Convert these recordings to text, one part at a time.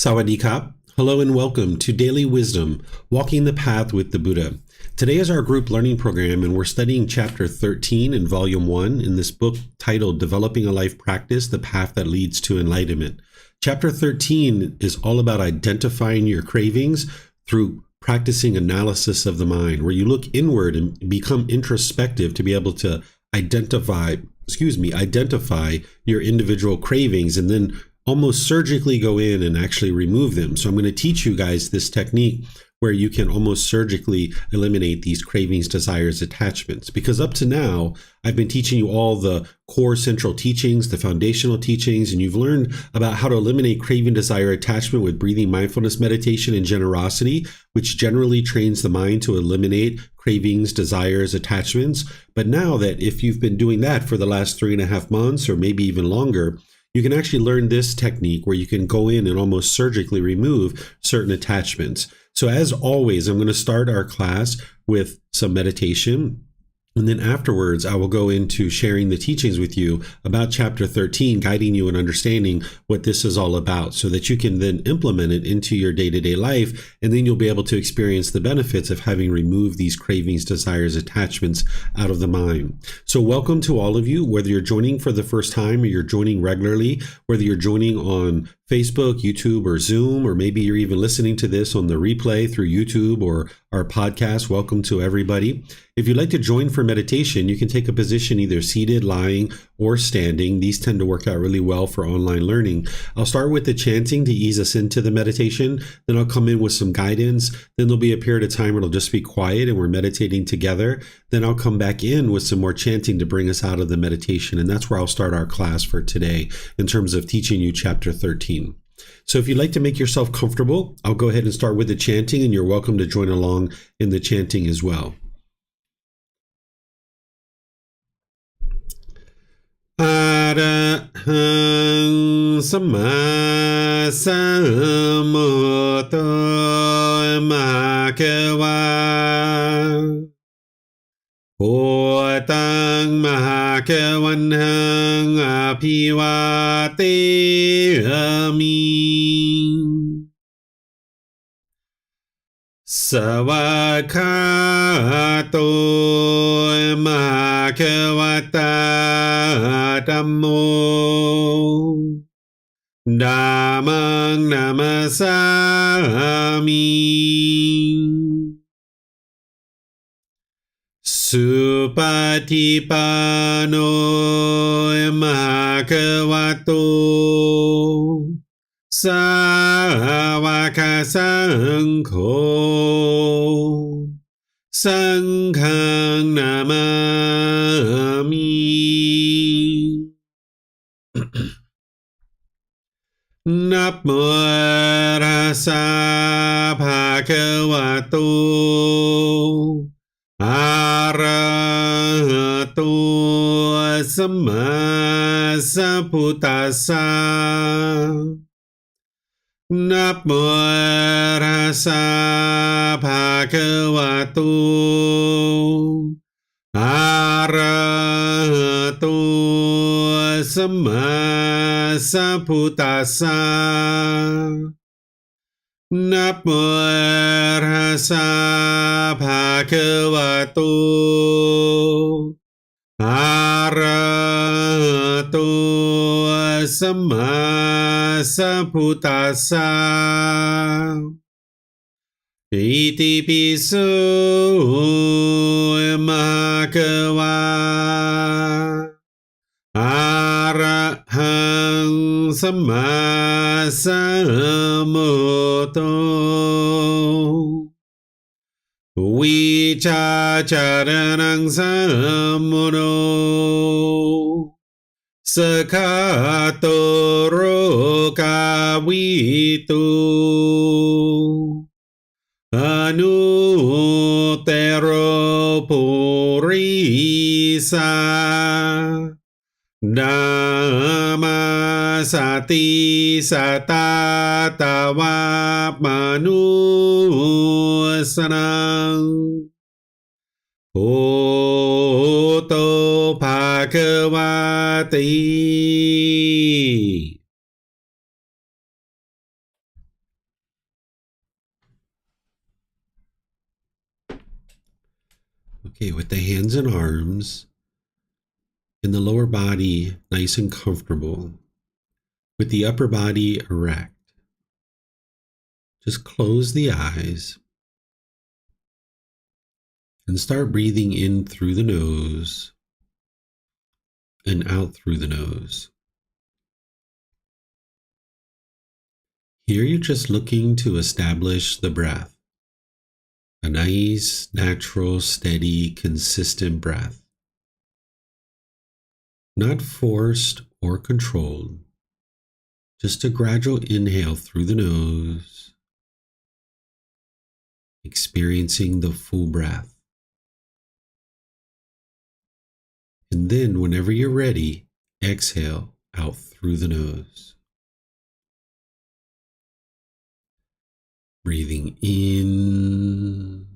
Sawadee-kap. Hello and welcome to Daily Wisdom, Walking the Path with the Buddha. Today is our group learning program, and we're studying Chapter 13 in Volume 1 in this book titled Developing a Life Practice, The Path That Leads to Enlightenment. Chapter 13 is all about identifying your cravings through practicing analysis of the mind, where you look inward and become introspective to be able to identify your individual cravings and then almost surgically go in and actually remove them. So I'm going to teach you guys this technique where you can almost surgically eliminate these cravings, desires, attachments. Because up to now, I've been teaching you all the core central teachings, the foundational teachings, and you've learned about how to eliminate craving, desire, attachment with breathing, mindfulness, meditation, and generosity, which generally trains the mind to eliminate cravings, desires, attachments. But now that if you've been doing that for the last 3.5 months or maybe even longer, you can actually learn this technique where you can go in and almost surgically remove certain attachments. So as always, I'm going to start our class with some meditation. And then afterwards, I will go into sharing the teachings with you about Chapter 13, guiding you in understanding what this is all about so that you can then implement it into your day-to-day life. And then you'll be able to experience the benefits of having removed these cravings, desires, attachments out of the mind. So welcome to all of you, whether you're joining for the first time or you're joining regularly, whether you're joining on Facebook, YouTube, or Zoom, or maybe you're even listening to this on the replay through YouTube or our podcast. Welcome to everybody. If you'd like to join for meditation, you can take a position either seated, lying, or standing. These tend to work out really well for online learning. I'll start with the chanting to ease us into the meditation. Then I'll come in with some guidance. Then there'll be a period of time where it'll just be quiet and we're meditating together. Then I'll come back in with some more chanting to bring us out of the meditation. And that's where I'll start our class for today in terms of teaching you Chapter 13. So if you'd like to make yourself comfortable, I'll go ahead and start with the chanting, and you're welcome to join along in the chanting as well. Arahang Samma Sambuddho Bhagava Bhutang Bhagavanhang Abhivateyami Savakhato Bhagavata Dhammo Dhammang Namasami Supatipano Bhagavato Sāvaka Saṅkho Saṅghang Namami Namo Tassa Bhagavato Arahato Samma Sambuddhassa Namo Tassa Bhagavato Arahato Samma Sambuddhassa Namo Tassa Bhagavato Arahato Samma Sambuddhassa Iti piso Bhagava Arahang Samma Sambuddho Vicacaranang Sambuddho Sakatoro Kawitu Anutero Purisa Dhamma Sati Satatawa Manusanang Bhutto Bhagavati. with the hands and arms and the lower body nice and comfortable, with the upper body erect. Just close the eyes and start breathing in through the nose and out through the nose. Here you're just looking to establish the breath, a nice, natural, steady, consistent breath, not forced or controlled, just a gradual inhale through the nose, experiencing the full breath. And then whenever you're ready, exhale out through the nose. Breathing in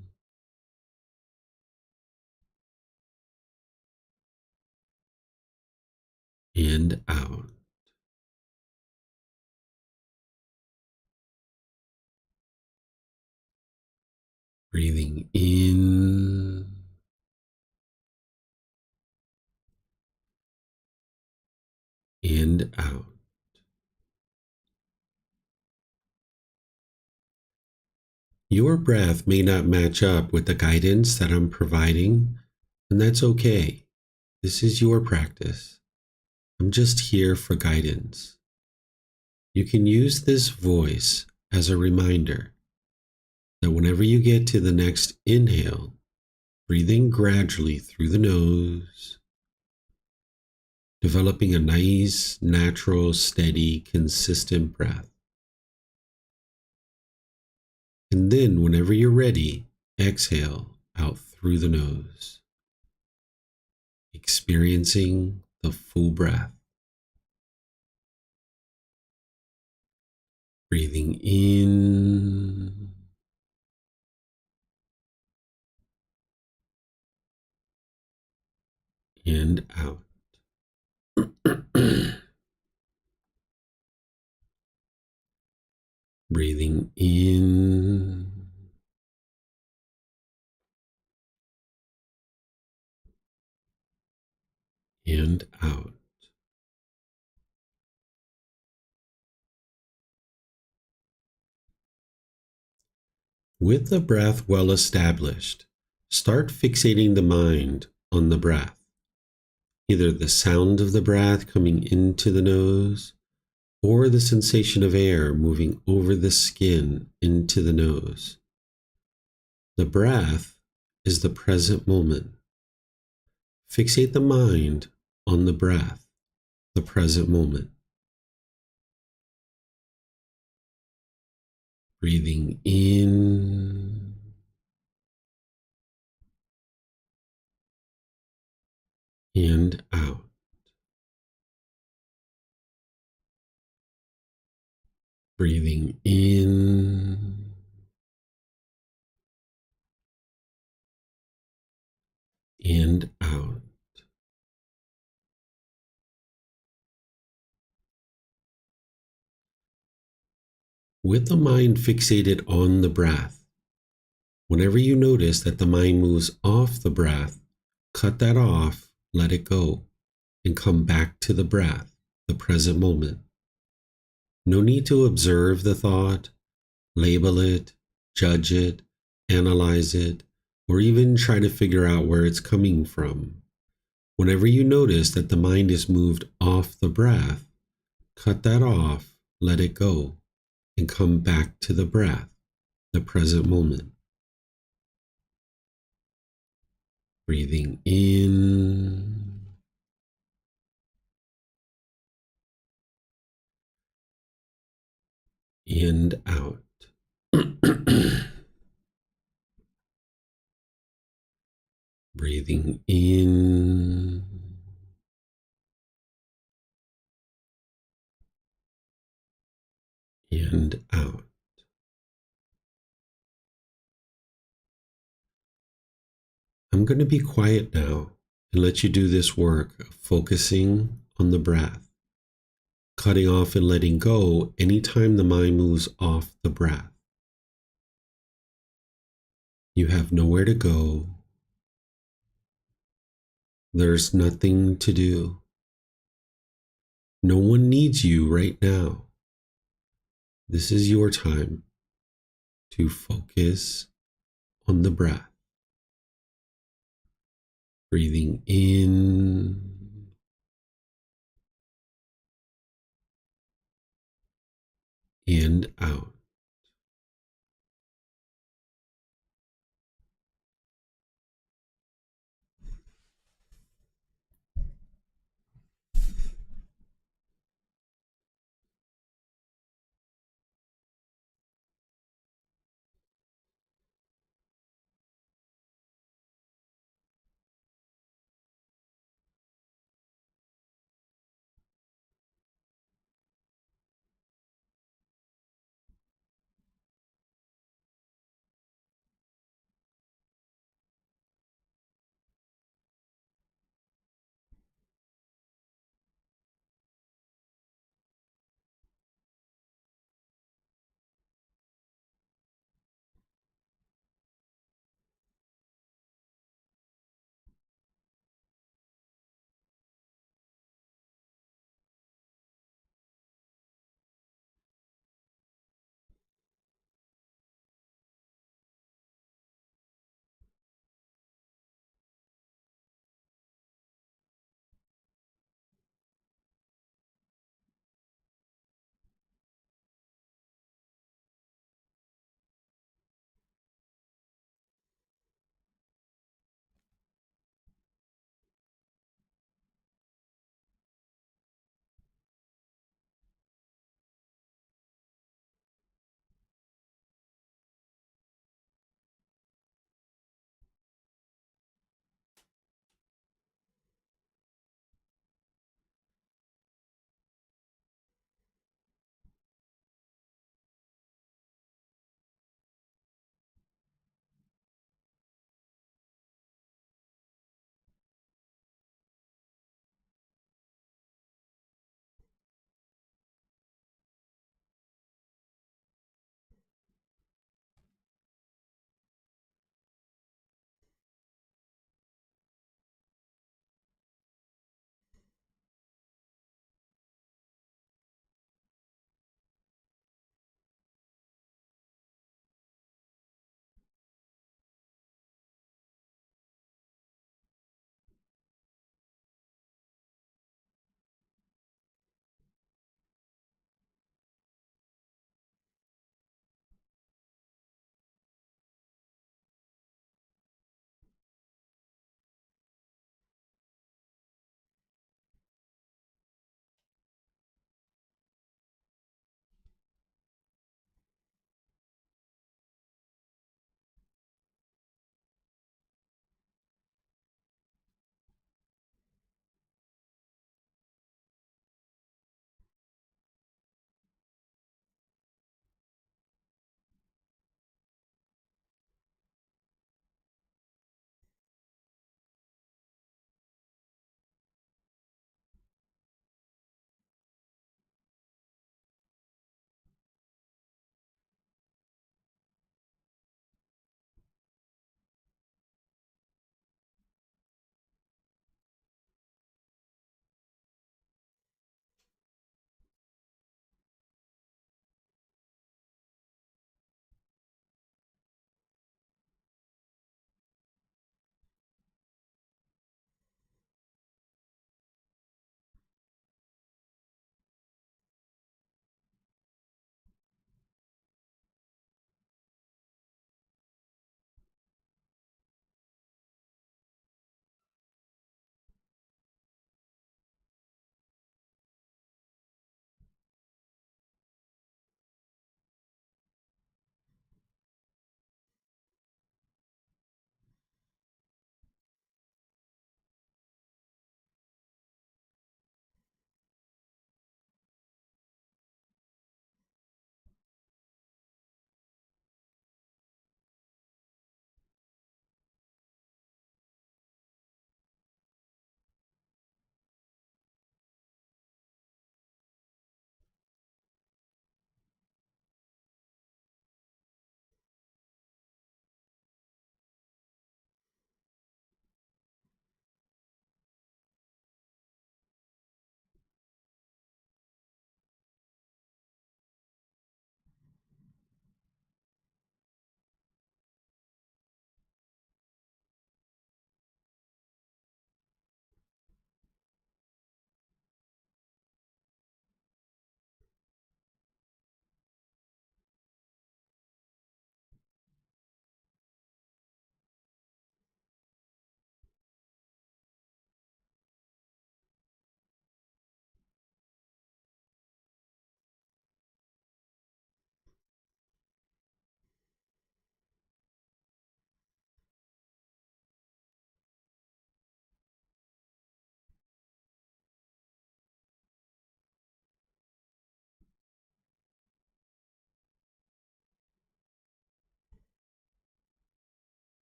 and out. Breathing in and out. Your breath may not match up with the guidance that I'm providing, and that's okay. This is your practice. I'm just here for guidance. You can use this voice as a reminder that whenever you get to the next inhale, breathe in gradually through the nose, developing a nice, natural, steady, consistent breath. And then whenever you're ready, exhale out through the nose, experiencing the full breath. Breathing in and out. Breathing in and out. With the breath well established, start fixating the mind on the breath, either the sound of the breath coming into the nose or the sensation of air moving over the skin into the nose. The breath is the present moment. Fixate the mind on the breath, the present moment. Breathing in and out. Breathing in and out. With the mind fixated on the breath, whenever you notice that the mind moves off the breath, cut that off, let it go, and come back to the breath, the present moment. No need to observe the thought, label it, judge it, analyze it, or even try to figure out where it's coming from. Whenever you notice that the mind is moved off the breath, cut that off, let it go, and come back to the breath, the present moment. Breathing in and out. Breathing in and out. I'm going to be quiet now and let you do this work of focusing on the breath, cutting off and letting go anytime the mind moves off the breath. You have nowhere to go, There's nothing to do. No one needs you right now. This is your time to focus on the breath. Breathing in and out.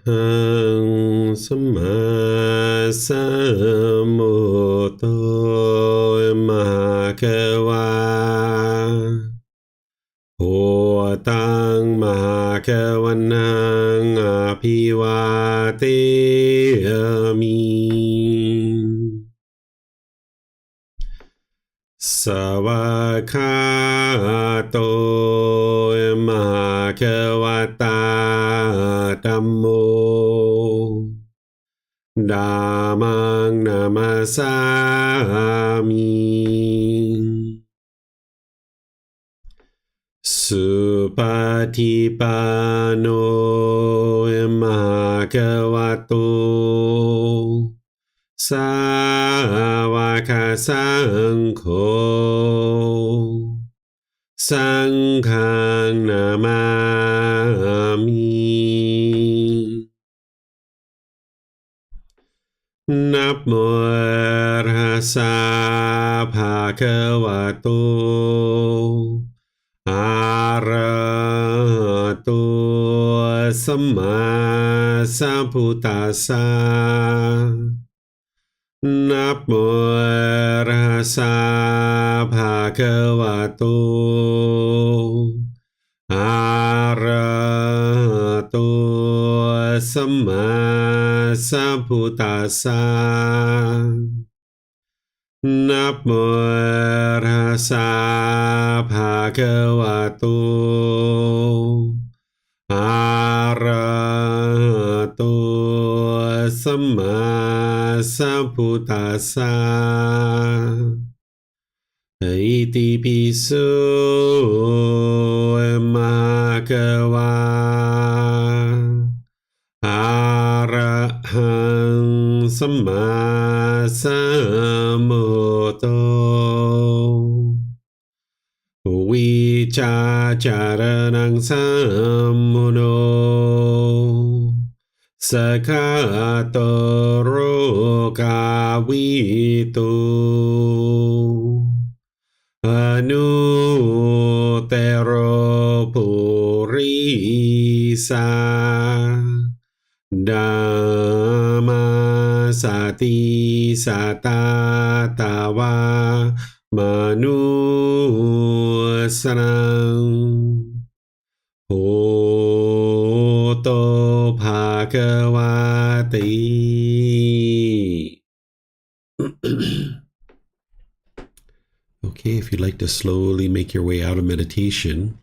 หังสัมมาสัมพุทโธมหควาโหตังมหควนังอภิวาเทมิสวากขาโตมหควตาธัมโมธัมมังนามัสสามิสุปฏิปันโนมหควโตสาวกสังโฆสังฆังนามามินะโมตัสสะภะคะวะโตอะระหะโตสัมมาสัมพุทธัสสะนะโมตัสสะภะคะวะโตอะระหะโตสัมมาสัมพุทธัสสะนะโมตัสสะภะคะวะโตอะระหะโตสัมมาสัมพุทธัสสะอิติปิโสมะคะวะอะระหังสัมมาสัมพุทโธวิชาจารณังสัมมุโนสกขาโตโรกาวิตุอนุเตโรปุริสาดัมมาสติสัตตาตาวามนุสนังโหโตภะคะวะติ Okay, if you'd like to slowly make your way out of meditation.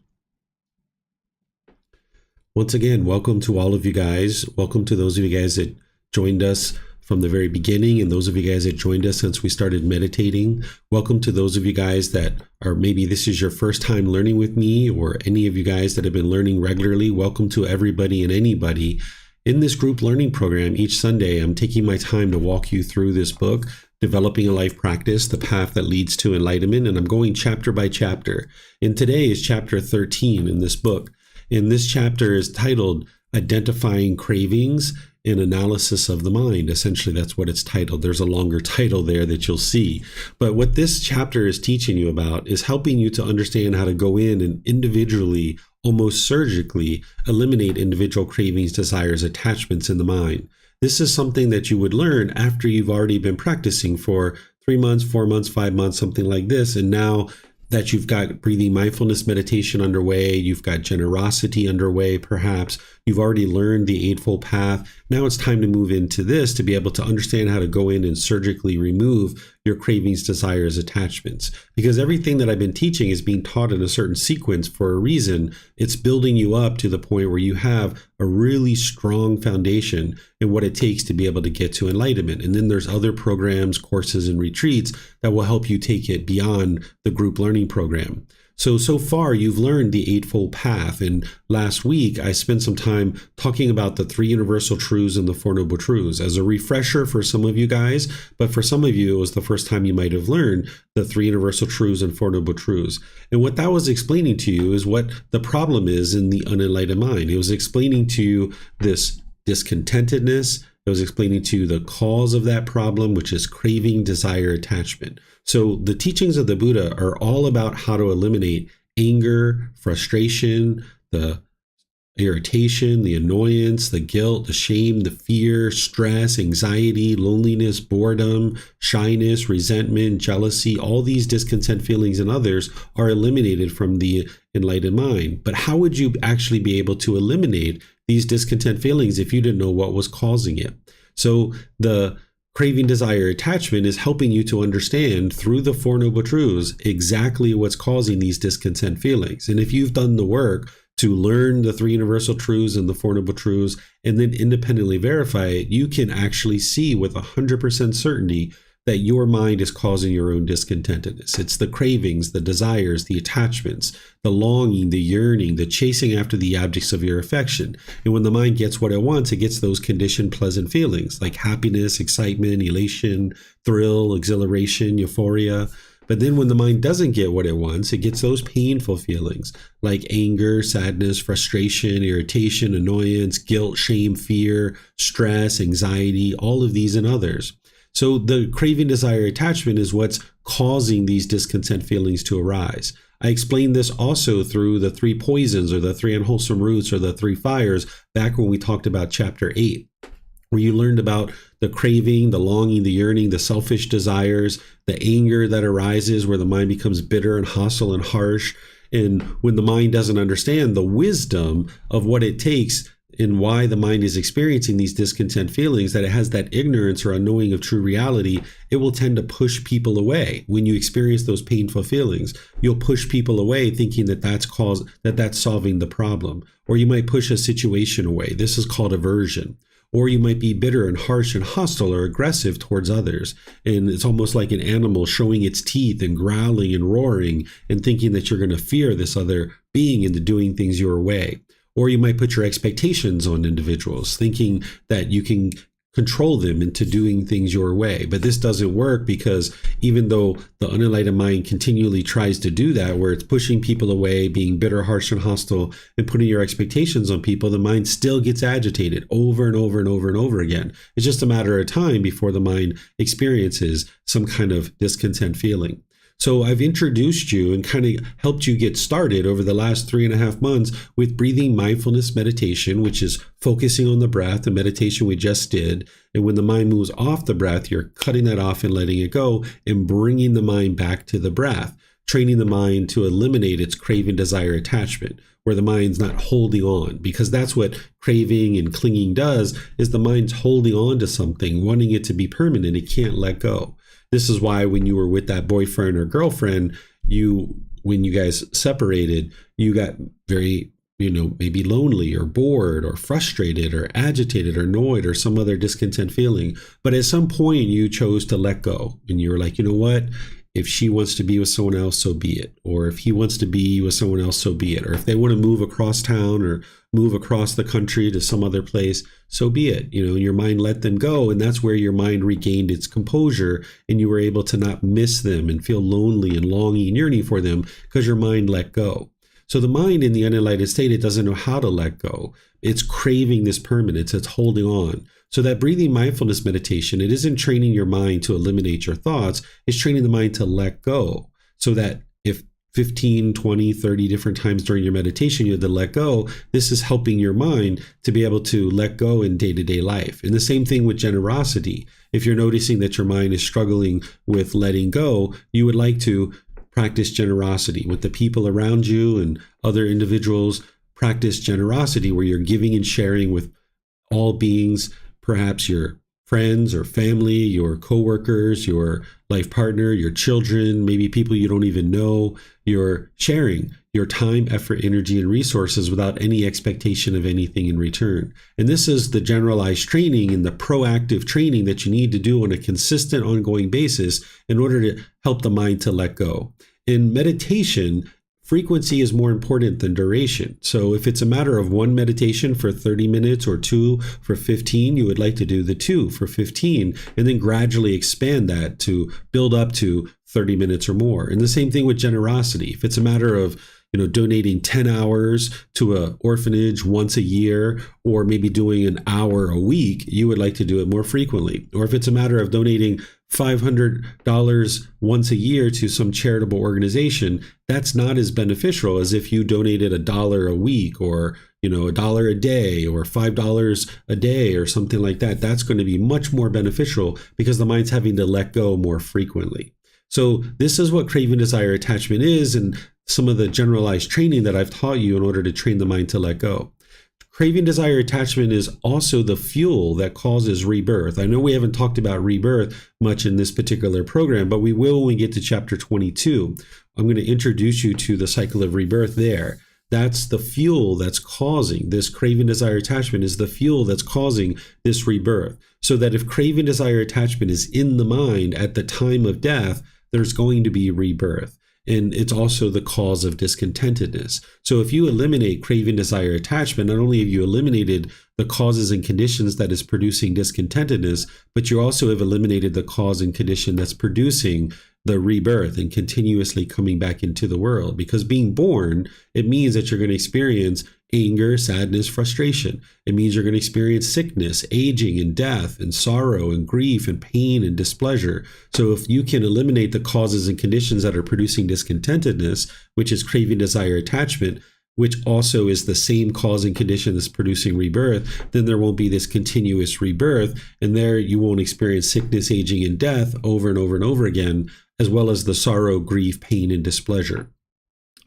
Once again, welcome to all of you guys. Welcome to those of you guys that joined us from the very beginning and those of you guys that joined us since we started meditating. Welcome to those of you guys that are maybe this is your first time learning with me, or any of you guys that have been learning regularly. Welcome to everybody and anybody. In this group learning program, each Sunday, I'm taking my time to walk you through this book, Developing a Life Practice, The Path That Leads to Enlightenment, and I'm going chapter by chapter. And today is chapter 13 in this book. And this chapter is titled Identifying Cravings and Analysis of the Mind. Essentially, that's what it's titled. There's a longer title there that you'll see. But what this chapter is teaching you about is helping you to understand how to go in and individually, almost surgically, eliminate individual cravings, desires, attachments in the mind. This is something that you would learn after you've already been practicing for 3 months, 4 months, 5 months, something like this. And now that you've got breathing mindfulness meditation underway, you've got generosity underway, perhaps you've already learned the Eightfold Path. Now it's time to move into this to be able to understand how to go in and surgically remove your cravings, desires, attachments. Because everything that I've been teaching is being taught in a certain sequence for a reason. It's building you up to the point where you have a really strong foundation in what it takes to be able to get to enlightenment. And then there's other programs, courses, and retreats that will help you take it beyond the group learning program. So far, you've learned the Eightfold Path. And last week, I spent some time talking about the 3 universal truths and the 4 noble truths as a refresher for some of you guys. But for some of you, it was the first time you might have learned the 3 universal truths and 4 noble truths. And what that was explaining to you is what the problem is in the unenlightened mind. It was explaining to you this discontentedness. It was explaining to you the cause of that problem, which is craving, desire, attachment. So the teachings of the Buddha are all about how to eliminate anger, frustration, the irritation, the annoyance, the guilt, the shame, the fear, stress, anxiety, loneliness, boredom, shyness, resentment, jealousy, all these discontent feelings and others are eliminated from the enlightened mind. But how would you actually be able to eliminate these discontent feelings if you didn't know what was causing it? So the craving, desire, attachment is helping you to understand through the Four Noble Truths exactly what's causing these discontent feelings. And if you've done the work to learn the three universal truths and the Four Noble Truths and then independently verify it, you can actually see with 100% certainty that your mind is causing your own discontentedness. It's the cravings, the desires, the attachments, the longing, the yearning, the chasing after the objects of your affection. And when the mind gets what it wants, it gets those conditioned pleasant feelings like happiness, excitement, elation, thrill, exhilaration, euphoria. But then when the mind doesn't get what it wants, it gets those painful feelings like anger, sadness, frustration, irritation, annoyance, guilt, shame, fear, stress, anxiety, all of these and others. So the craving, desire, attachment is what's causing these discontent feelings to arise. I explained this also through the three poisons or the three unwholesome roots or the three fires back when we talked about chapter 8, where you learned about the craving, the longing, the yearning, the selfish desires, the anger that arises where the mind becomes bitter and hostile and harsh. And when the mind doesn't understand the wisdom of what it takes and why the mind is experiencing these discontent feelings, that it has that ignorance or unknowing of true reality, it will tend to push people away. When you experience those painful feelings, you'll push people away thinking that that's solving the problem. Or you might push a situation away. This is called aversion. Or you might be bitter and harsh and hostile or aggressive towards others. And it's almost like an animal showing its teeth and growling and roaring and thinking that you're going to fear this other being into doing things your way. Or you might put your expectations on individuals, thinking that you can control them into doing things your way. But this doesn't work because even though the unenlightened mind continually tries to do that, where it's pushing people away, being bitter, harsh, and hostile, and putting your expectations on people, the mind still gets agitated over and over and over and over again. It's just a matter of time before the mind experiences some kind of discontent feeling. So I've introduced you and kind of helped you get started over the last 3.5 months with breathing mindfulness meditation, which is focusing on the breath, the meditation we just did. And when the mind moves off the breath, you're cutting that off and letting it go and bringing the mind back to the breath, training the mind to eliminate its craving, desire, attachment, where the mind's not holding on, because that's what craving and clinging does, is the mind's holding on to something, wanting it to be permanent. It can't let go. This is why when you were with that boyfriend or girlfriend, when you guys separated, you got very, maybe lonely or bored or frustrated or agitated or annoyed or some other discontent feeling. But at some point you chose to let go and you were like, you know what? If she wants to be with someone else, so be it. Or if he wants to be with someone else, so be it. Or if they want to move across town or move across the country to some other place, so be it. Your mind let them go. And that's where your mind regained its composure and you were able to not miss them and feel lonely and longing and yearning for them because your mind let go. So the mind in the unenlightened state, it doesn't know how to let go. It's craving this permanence. It's holding on. So that breathing mindfulness meditation, it isn't training your mind to eliminate your thoughts. It's training the mind to let go, so that if 15, 20, 30 different times during your meditation you had to let go, this is helping your mind to be able to let go in day-to-day life. And the same thing with generosity. If you're noticing that your mind is struggling with letting go, you would like to practice generosity with the people around you and other individuals. Practice generosity where you're giving and sharing with all beings, perhaps your friends or family, your coworkers, your life partner, your children, maybe people you don't even know. You're sharing your time, effort, energy, and resources without any expectation of anything in return. And this is the generalized training and the proactive training that you need to do on a consistent, ongoing basis in order to help the mind to let go. In meditation, frequency is more important than duration. So if it's a matter of one meditation for 30 minutes or two for 15, you would like to do the two for 15 and then gradually expand that to build up to 30 minutes or more. And the same thing with generosity. If it's a matter of donating 10 hours to an orphanage once a year, or maybe doing an hour a week, you would like to do it more frequently. Or if it's a matter of donating $500 once a year to some charitable organization, that's not as beneficial as if you donated $1 a week or $1 a day or $5 a day or something like that, that's going to be much more beneficial because the mind's having to let go more frequently. So this is what craving, desire, attachment is, and some of the generalized training that I've taught you in order to train the mind to let go. Craving, desire, attachment is also the fuel that causes rebirth. I know we haven't talked about rebirth much in this particular program, but we will when we get to chapter 22. I'm going to introduce you to the cycle of rebirth there. That's the fuel that's causing this craving, desire, attachment is the fuel that's causing this rebirth. So that if craving, desire, attachment is in the mind at the time of death, there's going to be rebirth. And it's also the cause of discontentedness. So if you eliminate craving, desire, attachment, not only have you eliminated the causes and conditions that is producing discontentedness, but you also have eliminated the cause and condition that's producing the rebirth and continuously coming back into the world. Because being born, it means that you're going to experience anger, sadness, frustration. It means you're going to experience sickness, aging, and death, and sorrow, and grief, and pain, and displeasure. So if you can eliminate the causes and conditions that are producing discontentedness, which is craving, desire, attachment, which also is the same cause and condition that's producing rebirth, then there won't be this continuous rebirth, and there you won't experience sickness, aging, and death over and over and over again, as well as the sorrow, grief, pain, and displeasure.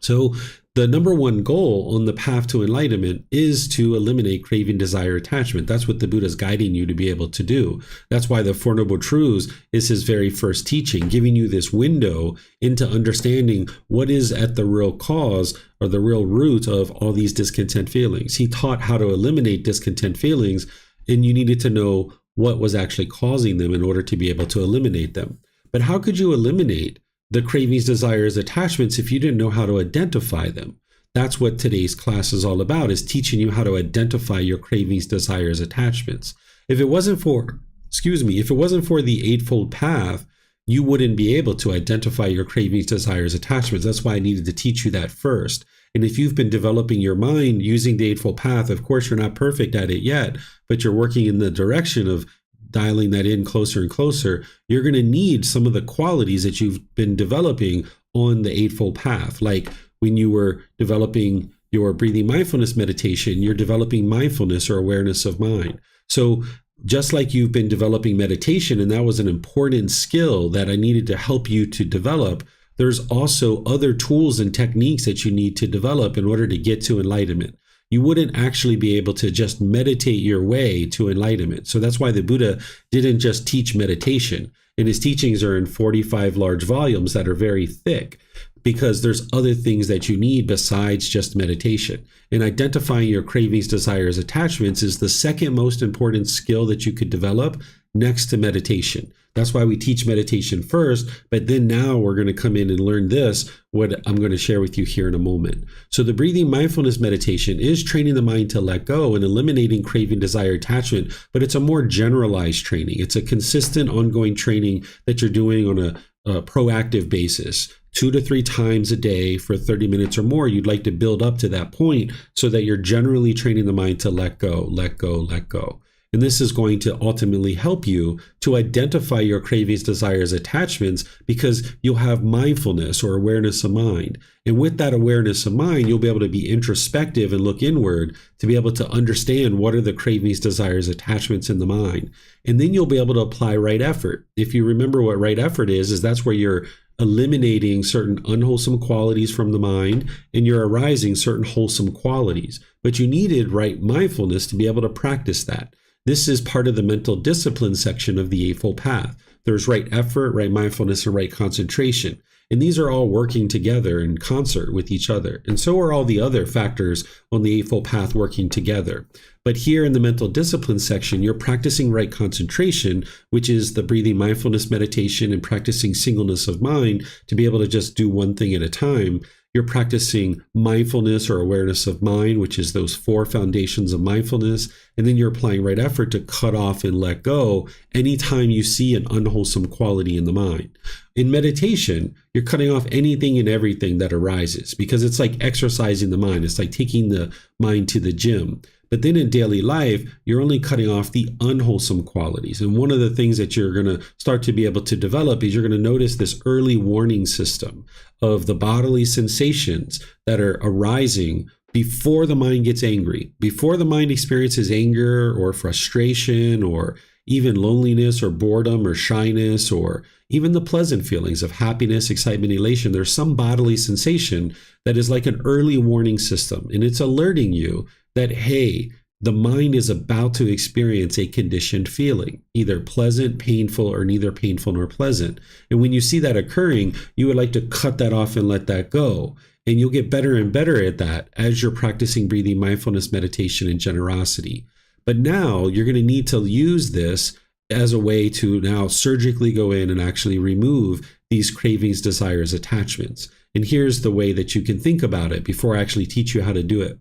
So the number one goal on the path to enlightenment is to eliminate craving, desire, attachment. That's what the Buddha is guiding you to be able to do. That's why the Four Noble Truths is his very first teaching, giving you this window into understanding what is at the real cause or the real root of all these discontent feelings. He taught how to eliminate discontent feelings, and you needed to know what was actually causing them in order to be able to eliminate them. But how could you eliminate the cravings, desires, attachments if you didn't know how to identify them? That's what today's class is all about, is teaching you how to identify your cravings, desires, attachments. If it wasn't for the Eightfold Path, you wouldn't be able to identify your cravings, desires, attachments. That's why I needed to teach you that first. And if you've been developing your mind using the Eightfold Path, of course, you're not perfect at it yet, but you're working in the direction of dialing that in closer and closer. You're going to need some of the qualities that you've been developing on the Eightfold Path. Like when you were developing your breathing mindfulness meditation, you're developing mindfulness or awareness of mind. So just like you've been developing meditation, and that was an important skill that I needed to help you to develop, there's also other tools and techniques that you need to develop in order to get to enlightenment. You wouldn't actually be able to just meditate your way to enlightenment. So that's why the Buddha didn't just teach meditation. And his teachings are in 45 large volumes that are very thick, because there's other things that you need besides just meditation. And identifying your cravings, desires, attachments is the second most important skill that you could develop next to meditation. That's why we teach meditation first, but then now we're going to come in and learn this, what I'm going to share with you here in a moment. So the breathing mindfulness meditation is training the mind to let go and eliminating craving, desire, attachment, but it's a more generalized training. It's a consistent, ongoing training that you're doing on a proactive basis. 2 to 3 times a day for 30 minutes or more. You'd like to build up to that point so that you're generally training the mind to let go, let go, let go. And this is going to ultimately help you to identify your cravings, desires, attachments, because you'll have mindfulness or awareness of mind. And with that awareness of mind, you'll be able to be introspective and look inward to be able to understand what are the cravings, desires, attachments in the mind. And then you'll be able to apply right effort. If you remember what right effort is that's where you're eliminating certain unwholesome qualities from the mind and you're arising certain wholesome qualities. But you needed right mindfulness to be able to practice that. This is part of the mental discipline section of the Eightfold Path. There's right effort, right mindfulness, and right concentration. And these are all working together in concert with each other. And so are all the other factors on the Eightfold Path working together. But here in the mental discipline section, you're practicing right concentration, which is the breathing mindfulness meditation and practicing singleness of mind to be able to just do one thing at a time. You're practicing mindfulness or awareness of mind, which is those 4 foundations of mindfulness. And then you're applying right effort to cut off and let go anytime you see an unwholesome quality in the mind. In meditation, you're cutting off anything and everything that arises, because it's like exercising the mind. It's like taking the mind to the gym. But then in daily life, you're only cutting off the unwholesome qualities. And one of the things that you're going to start to be able to develop is you're going to notice this early warning system of the bodily sensations that are arising before the mind gets angry, before the mind experiences anger or frustration or even loneliness or boredom or shyness or even the pleasant feelings of happiness, excitement, elation. There's some bodily sensation that is like an early warning system, and it's alerting you that, hey, the mind is about to experience a conditioned feeling, either pleasant, painful, or neither painful nor pleasant. And when you see that occurring, you would like to cut that off and let that go. And you'll get better and better at that as you're practicing breathing, mindfulness, meditation, and generosity. But now you're going to need to use this as a way to now surgically go in and actually remove these cravings, desires, attachments. And here's the way that you can think about it before I actually teach you how to do it.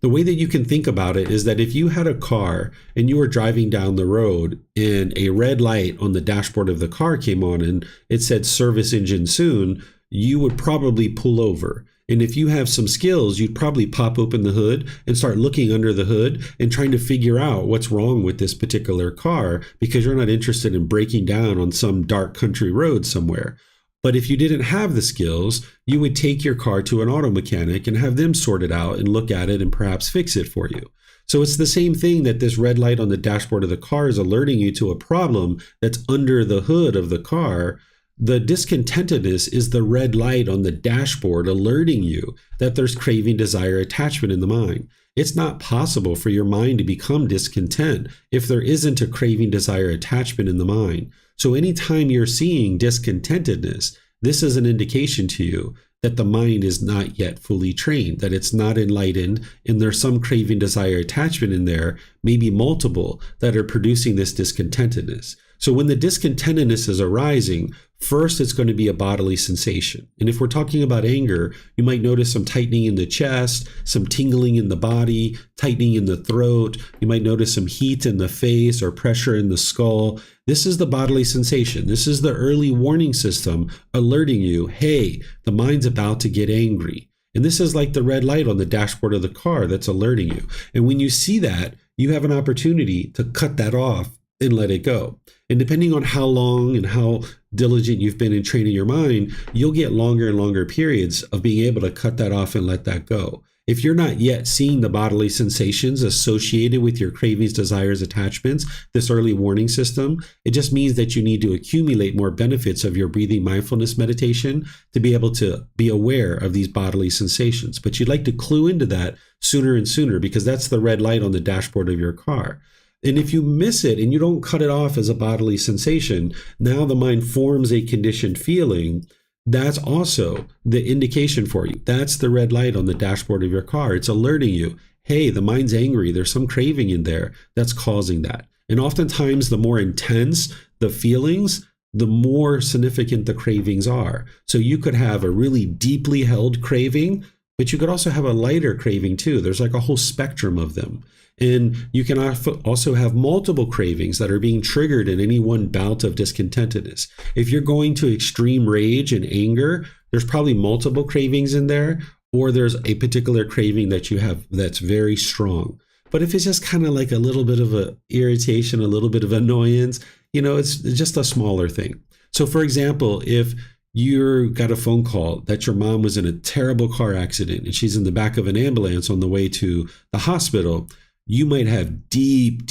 The way that you can think about it is that if you had a car and you were driving down the road and a red light on the dashboard of the car came on and it said service engine soon, you would probably pull over. And if you have some skills, you'd probably pop open the hood and start looking under the hood and trying to figure out what's wrong with this particular car because you're not interested in breaking down on some dark country road somewhere. But if you didn't have the skills, you would take your car to an auto mechanic and have them sort it out and look at it and perhaps fix it for you. So it's the same thing that this red light on the dashboard of the car is alerting you to a problem that's under the hood of the car. The discontentedness is the red light on the dashboard alerting you that there's craving, desire, attachment in the mind. It's not possible for your mind to become discontent if there isn't a craving, desire, attachment in the mind. So anytime you're seeing discontentedness, this is an indication to you that the mind is not yet fully trained, that it's not enlightened, and there's some craving, desire, attachment in there, maybe multiple, that are producing this discontentedness. So when the discontentedness is arising, first it's going to be a bodily sensation. And if we're talking about anger, you might notice some tightening in the chest, some tingling in the body, tightening in the throat. You might notice some heat in the face or pressure in the skull. This is the bodily sensation. This is the early warning system alerting you, hey, the mind's about to get angry. And this is like the red light on the dashboard of the car that's alerting you. And when you see that, you have an opportunity to cut that off and let it go. And depending on how long and how diligent you've been in training your mind, you'll get longer and longer periods of being able to cut that off and let that go. If you're not yet seeing the bodily sensations associated with your cravings, desires, attachments, this early warning system, it just means that you need to accumulate more benefits of your breathing mindfulness meditation to be able to be aware of these bodily sensations. But you'd like to clue into that sooner and sooner because that's the red light on the dashboard of your car. And if you miss it and you don't cut it off as a bodily sensation, now the mind forms a conditioned feeling. That's also the indication for you. That's the red light on the dashboard of your car. It's alerting you, hey, the mind's angry. There's some craving in there that's causing that. And oftentimes, the more intense the feelings, the more significant the cravings are. So you could have a really deeply held craving, but you could also have a lighter craving too. There's like a whole spectrum of them. And you can also have multiple cravings that are being triggered in any one bout of discontentedness. If you're going to extreme rage and anger, there's probably multiple cravings in there, or there's a particular craving that you have that's very strong. But if it's just kind of like a little bit of a irritation, a little bit of annoyance, it's just a smaller thing. So for example, if you got a phone call that your mom was in a terrible car accident and she's in the back of an ambulance on the way to the hospital, you might have deep,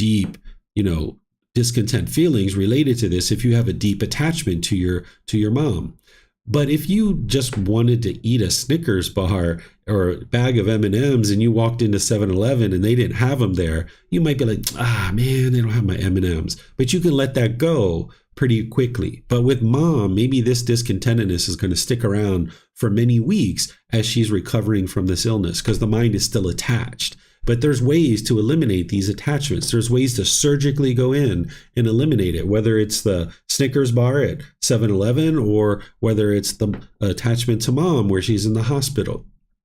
discontent feelings related to this if you have a deep attachment to your mom. But if you just wanted to eat a Snickers bar or a bag of M&Ms and you walked into 7-Eleven and they didn't have them there, you might be like, man, they don't have my M&Ms. But you can let that go pretty quickly. But with mom, maybe this discontentedness is going to stick around for many weeks as she's recovering from this illness because the mind is still attached. But there's ways to eliminate these attachments. There's ways to surgically go in and eliminate it, whether it's the Snickers bar at 7-Eleven or whether it's the attachment to mom where she's in the hospital.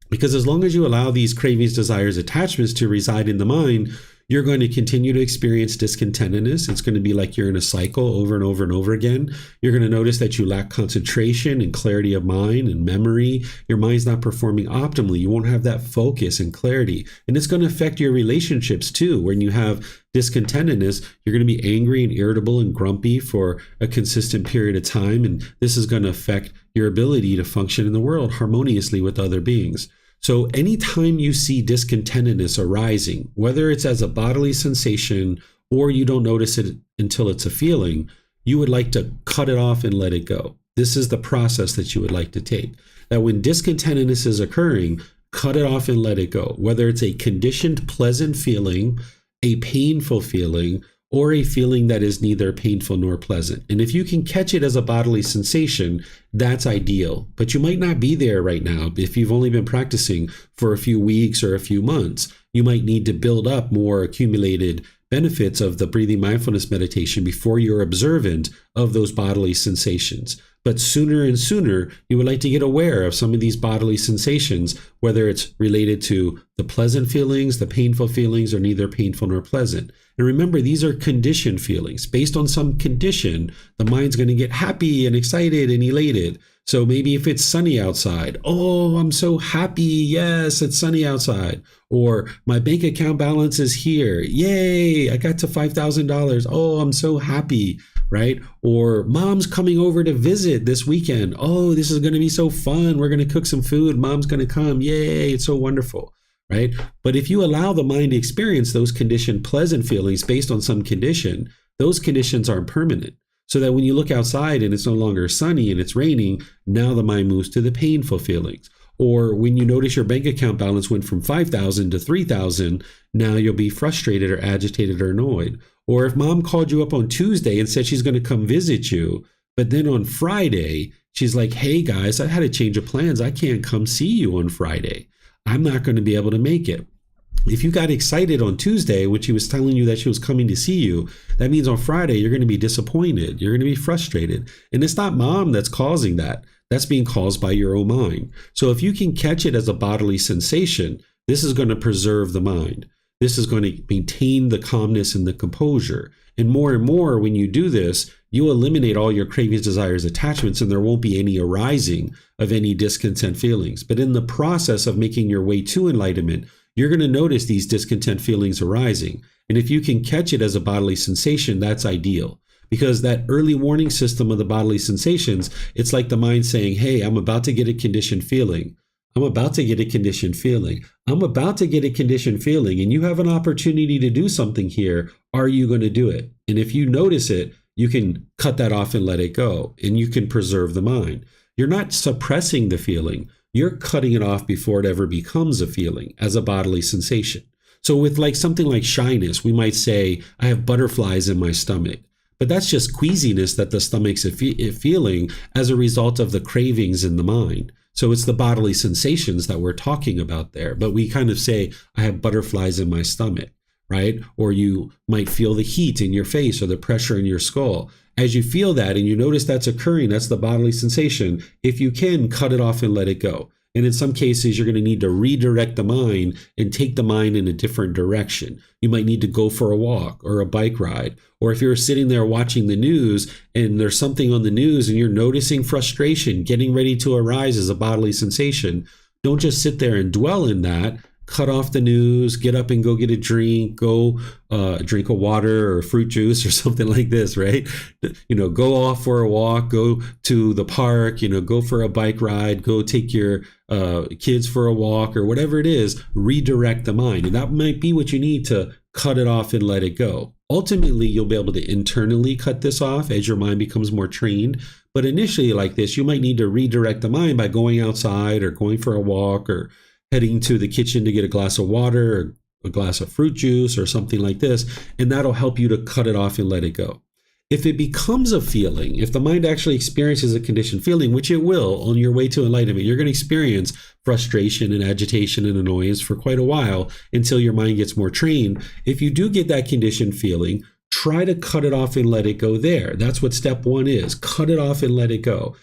Because as long as you allow these cravings, desires, attachments to reside in the mind, you're going to continue to experience discontentedness. It's going to be like you're in a cycle over and over and over again. You're going to notice that you lack concentration and clarity of mind and memory. Your mind's not performing optimally. You won't have that focus and clarity. And it's going to affect your relationships too. When you have discontentedness, you're going to be angry and irritable and grumpy for a consistent period of time. And this is going to affect your ability to function in the world harmoniously with other beings. So anytime you see discontentedness arising, whether it's as a bodily sensation or you don't notice it until it's a feeling, you would like to cut it off and let it go. This is the process that you would like to take. That when discontentedness is occurring, cut it off and let it go. Whether it's a conditioned pleasant feeling, a painful feeling, or a feeling that is neither painful nor pleasant. And if you can catch it as a bodily sensation, that's ideal. But you might not be there right now. If you've only been practicing for a few weeks or a few months, you might need to build up more accumulated benefits of the breathing mindfulness meditation before you're observant of those bodily sensations. But sooner and sooner, you would like to get aware of some of these bodily sensations, whether it's related to the pleasant feelings, the painful feelings, or neither painful nor pleasant. And remember, these are conditioned feelings. Based on some condition, the mind's going to get happy and excited and elated. So maybe if it's sunny outside, oh, I'm so happy. Yes, it's sunny outside. Or my bank account balance is here. Yay, I got to $5,000. Oh, I'm so happy, right? Or mom's coming over to visit this weekend. Oh, this is going to be so fun. We're going to cook some food. Mom's going to come. Yay, it's so wonderful, right? But if you allow the mind to experience those conditioned pleasant feelings based on some condition, those conditions aren't permanent. So that when you look outside and it's no longer sunny and it's raining, now the mind moves to the painful feelings. Or when you notice your bank account balance went from 5,000 to 3,000, now you'll be frustrated or agitated or annoyed. Or if mom called you up on Tuesday and said she's going to come visit you, but then on Friday, she's like, hey guys, I had a change of plans. I can't come see you on Friday. I'm not going to be able to make it. If you got excited on Tuesday when she was telling you that she was coming to see you, that means on Friday you're going to be disappointed. You're going to be frustrated. And it's not mom that's causing that. That's being caused by your own mind. So if you can catch it as a bodily sensation, this is going to preserve the mind. This is going to maintain the calmness and the composure. And more, when you do this, you eliminate all your cravings, desires, attachments, and there won't be any arising of any discontent feelings. But in the process of making your way to enlightenment, you're going to notice these discontent feelings arising. And if you can catch it as a bodily sensation, that's ideal. Because that early warning system of the bodily sensations, it's like the mind saying, hey, I'm about to get a conditioned feeling. I'm about to get a conditioned feeling. I'm about to get a conditioned feeling. And you have an opportunity to do something here. Are you going to do it? And if you notice it, you can cut that off and let it go. And you can preserve the mind. You're not suppressing the feeling. You're cutting it off before it ever becomes a feeling as a bodily sensation. So with like something like shyness, we might say, I have butterflies in my stomach. But that's just queasiness that the stomach's feeling as a result of the cravings in the mind. So it's the bodily sensations that we're talking about there. But we kind of say, I have butterflies in my stomach, right? Or you might feel the heat in your face or the pressure in your skull. As you feel that and you notice that's occurring, that's the bodily sensation. If you can, cut it off and let it go. And in some cases, you're going to need to redirect the mind and take the mind in a different direction. You might need to go for a walk or a bike ride. Or if you're sitting there watching the news and there's something on the news and you're noticing frustration getting ready to arise as a bodily sensation, don't just sit there and dwell in that. Cut off the news, get up and go get a drink, go drink a water or fruit juice or something like this, right? Go off for a walk, go to the park, go for a bike ride, go take your kids for a walk or whatever it is, redirect the mind. And that might be what you need to cut it off and let it go. Ultimately, you'll be able to internally cut this off as your mind becomes more trained. But initially like this, you might need to redirect the mind by going outside or going for a walk or heading to the kitchen to get a glass of water or a glass of fruit juice or something like this, and that'll help you to cut it off and let it go. If it becomes a feeling, if the mind actually experiences a conditioned feeling, which it will on your way to enlightenment, you're going to experience frustration and agitation and annoyance for quite a while until your mind gets more trained. If you do get that conditioned feeling, try to cut it off and let it go there. That's what step one is. Cut it off and let it go.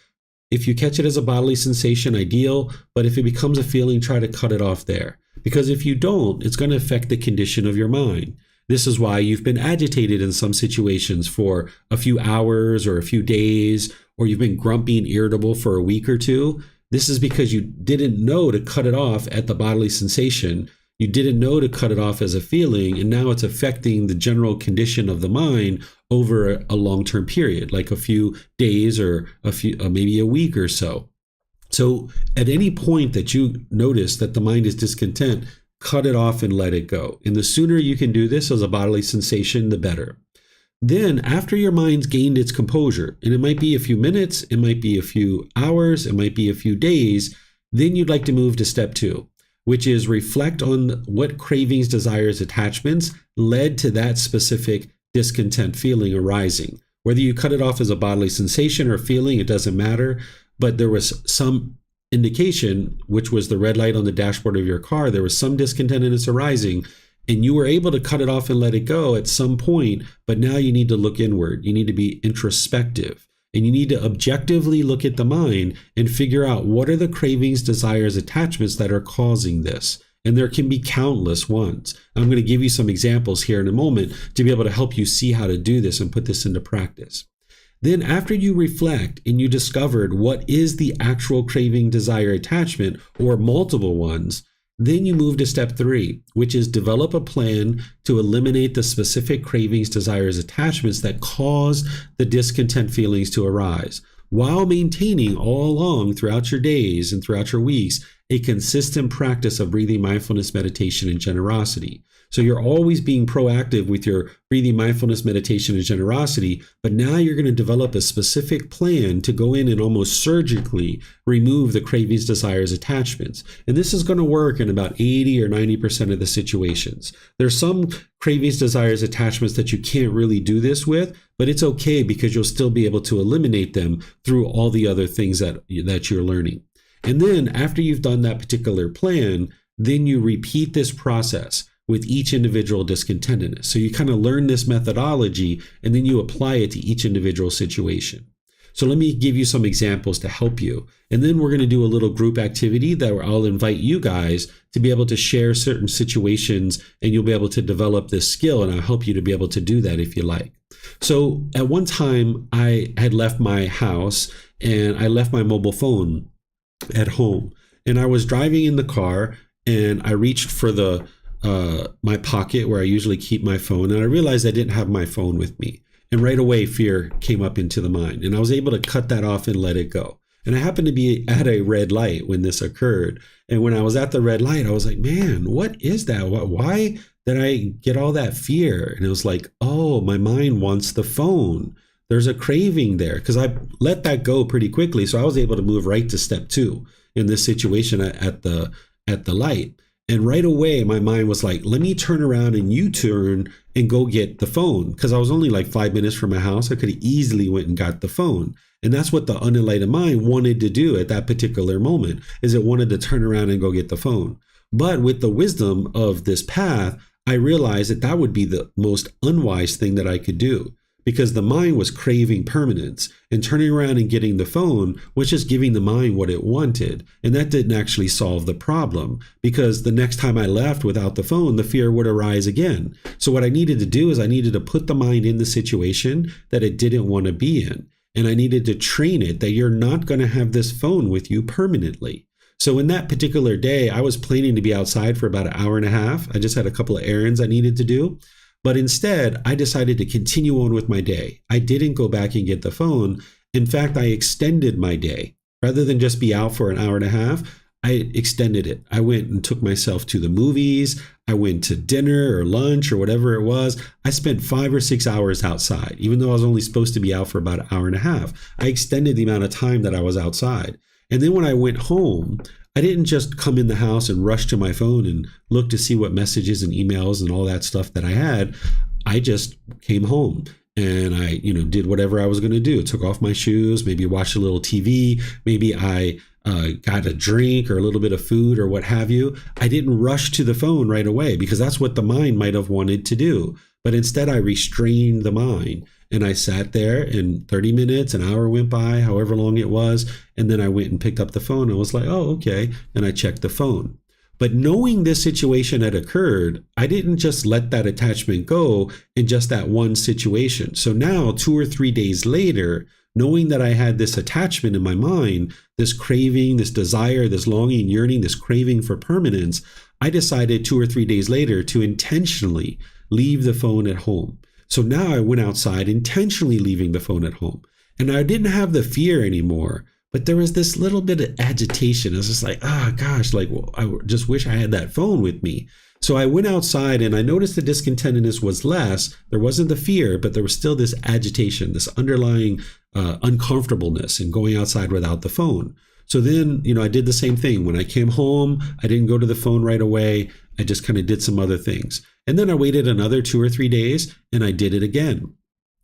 If you catch it as a bodily sensation, ideal. But if it becomes a feeling, try to cut it off there. Because if you don't, it's going to affect the condition of your mind. This is why you've been agitated in some situations for a few hours or a few days, or you've been grumpy and irritable for a week or two. This is because you didn't know to cut it off at the bodily sensation. You didn't know to cut it off as a feeling, and now it's affecting the general condition of the mind over a long-term period, like a few days or maybe a week or so. So at any point that you notice that the mind is discontent, cut it off and let it go. And the sooner you can do this as a bodily sensation, the better. Then, after your mind's gained its composure, and it might be a few minutes, it might be a few hours, it might be a few days, then you'd like to move to step 2, which is reflect on what cravings, desires, attachments led to that specific discontent feeling arising. Whether you cut it off as a bodily sensation or feeling, it doesn't matter, but there was some indication, which was the red light on the dashboard of your car, there was some discontentedness arising, and you were able to cut it off and let it go at some point, but now you need to look inward. You need to be introspective, and you need to objectively look at the mind and figure out what are the cravings, desires, attachments that are causing this. And there can be countless ones. I'm going to give you some examples here in a moment to be able to help you see how to do this and put this into practice. Then after you reflect and you discovered what is the actual craving, desire, attachment, or multiple ones, then you move to step 3, which is develop a plan to eliminate the specific cravings, desires, attachments that cause the discontent feelings to arise, while maintaining all along throughout your days and throughout your weeks a consistent practice of breathing, mindfulness, meditation, and generosity. So you're always being proactive with your breathing, mindfulness, meditation, and generosity, but now you're going to develop a specific plan to go in and almost surgically remove the cravings, desires, attachments. And this is going to work in about 80 or 90% of the situations. There's some cravings, desires, attachments that you can't really do this with, but it's okay because you'll still be able to eliminate them through all the other things that you're learning. And then after you've done that particular plan, then you repeat this process with each individual discontentedness. So you kind of learn this methodology and then you apply it to each individual situation. So let me give you some examples to help you. And then we're going to do a little group activity that I'll invite you guys to be able to share certain situations, and you'll be able to develop this skill, and I'll help you to be able to do that if you like. So at one time I had left my house and I left my mobile phone at home, and I was driving in the car and I reached for my pocket where I usually keep my phone, and I realized I didn't have my phone with me. And right away, fear came up into the mind, and I was able to cut that off and let it go. And I happened to be at a red light when this occurred. And when I was at the red light, I was like, man, what is that? Why did I get all that fear? And it was like, oh, my mind wants the phone. There's a craving there, because I let that go pretty quickly. So I was able to move right to step 2 in this situation at the light. And right away, my mind was like, let me turn around and U-turn and go get the phone. Because I was only like 5 minutes from my house. I could have easily went and got the phone. And that's what the unenlightened mind wanted to do at that particular moment, is it wanted to turn around and go get the phone. But with the wisdom of this path, I realized that that would be the most unwise thing that I could do, because the mind was craving permanence, and turning around and getting the phone was just giving the mind what it wanted. And that didn't actually solve the problem, because the next time I left without the phone, the fear would arise again. So what I needed to do is I needed to put the mind in the situation that it didn't want to be in. And I needed to train it that you're not going to have this phone with you permanently. So in that particular day, I was planning to be outside for about an hour and a half. I just had a couple of errands I needed to do. But instead, I decided to continue on with my day. I didn't go back and get the phone. In fact, I extended my day. Rather than just be out for an hour and a half, I extended it. I went and took myself to the movies. I went to dinner or lunch or whatever it was. I spent 5 or 6 hours outside, even though I was only supposed to be out for about an hour and a half. I extended the amount of time that I was outside. And then when I went home, I didn't just come in the house and rush to my phone and look to see what messages and emails and all that stuff that I had. I just came home and I, did whatever I was going to do. Took off my shoes, maybe watched a little TV, maybe I got a drink or a little bit of food or what have you. I didn't rush to the phone right away, because that's what the mind might have wanted to do. But instead, I restrained the mind. And I sat there, and 30 minutes, an hour went by, however long it was. And then I went and picked up the phone and was like, oh, okay. And I checked the phone. But knowing this situation had occurred, I didn't just let that attachment go in just that one situation. So now 2 or 3 days later, knowing that I had this attachment in my mind, this craving, this desire, this longing, yearning, this craving for permanence, I decided 2 or 3 days later to intentionally leave the phone at home. So now I went outside, intentionally leaving the phone at home. And I didn't have the fear anymore, but there was this little bit of agitation. I was just like, oh gosh, like I just wish I had that phone with me. So I went outside and I noticed the discontentedness was less. There wasn't the fear, but there was still this agitation, this underlying uncomfortableness in going outside without the phone. So then, I did the same thing. When I came home, I didn't go to the phone right away. I just kind of did some other things. And then I waited another 2 or 3 days and I did it again.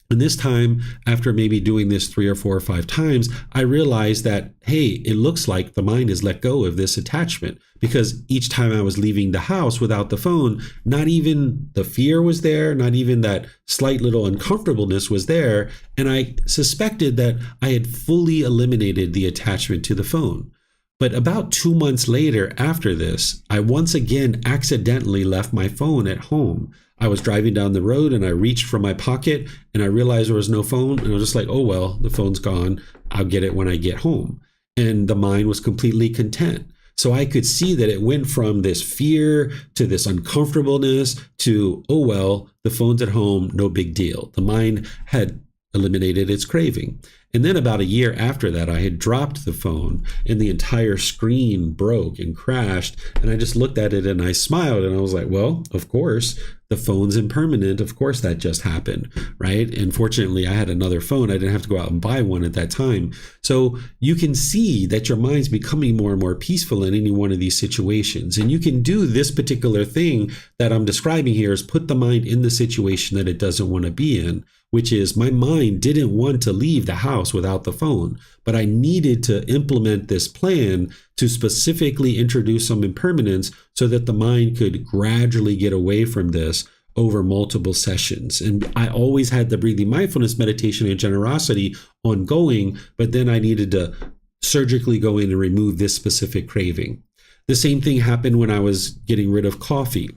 And this time, after maybe doing this 3 or 4 or 5 times, I realized that, hey, it looks like the mind has let go of this attachment, because each time I was leaving the house without the phone, not even the fear was there, not even that slight little uncomfortableness was there. And I suspected that I had fully eliminated the attachment to the phone. But about 2 months later after this, I once again accidentally left my phone at home. I was driving down the road and I reached for my pocket and I realized there was no phone. And I was just like, oh, well, the phone's gone. I'll get it when I get home. And the mind was completely content. So I could see that it went from this fear to this uncomfortableness to, oh, well, the phone's at home, no big deal. The mind had eliminated its craving. And then about a year after that, I had dropped the phone and the entire screen broke and crashed. And I just looked at it and I smiled and I was like, well, of course, the phone's impermanent. Of course, that just happened, right? And fortunately, I had another phone. I didn't have to go out and buy one at that time. So you can see that your mind's becoming more and more peaceful in any one of these situations. And you can do this particular thing that I'm describing here, is put the mind in the situation that it doesn't want to be in, which is my mind didn't want to leave the house without the phone, but I needed to implement this plan to specifically introduce some impermanence so that the mind could gradually get away from this over multiple sessions. And I always had the breathing mindfulness meditation and generosity ongoing, but then I needed to surgically go in and remove this specific craving. The same thing happened when I was getting rid of coffee.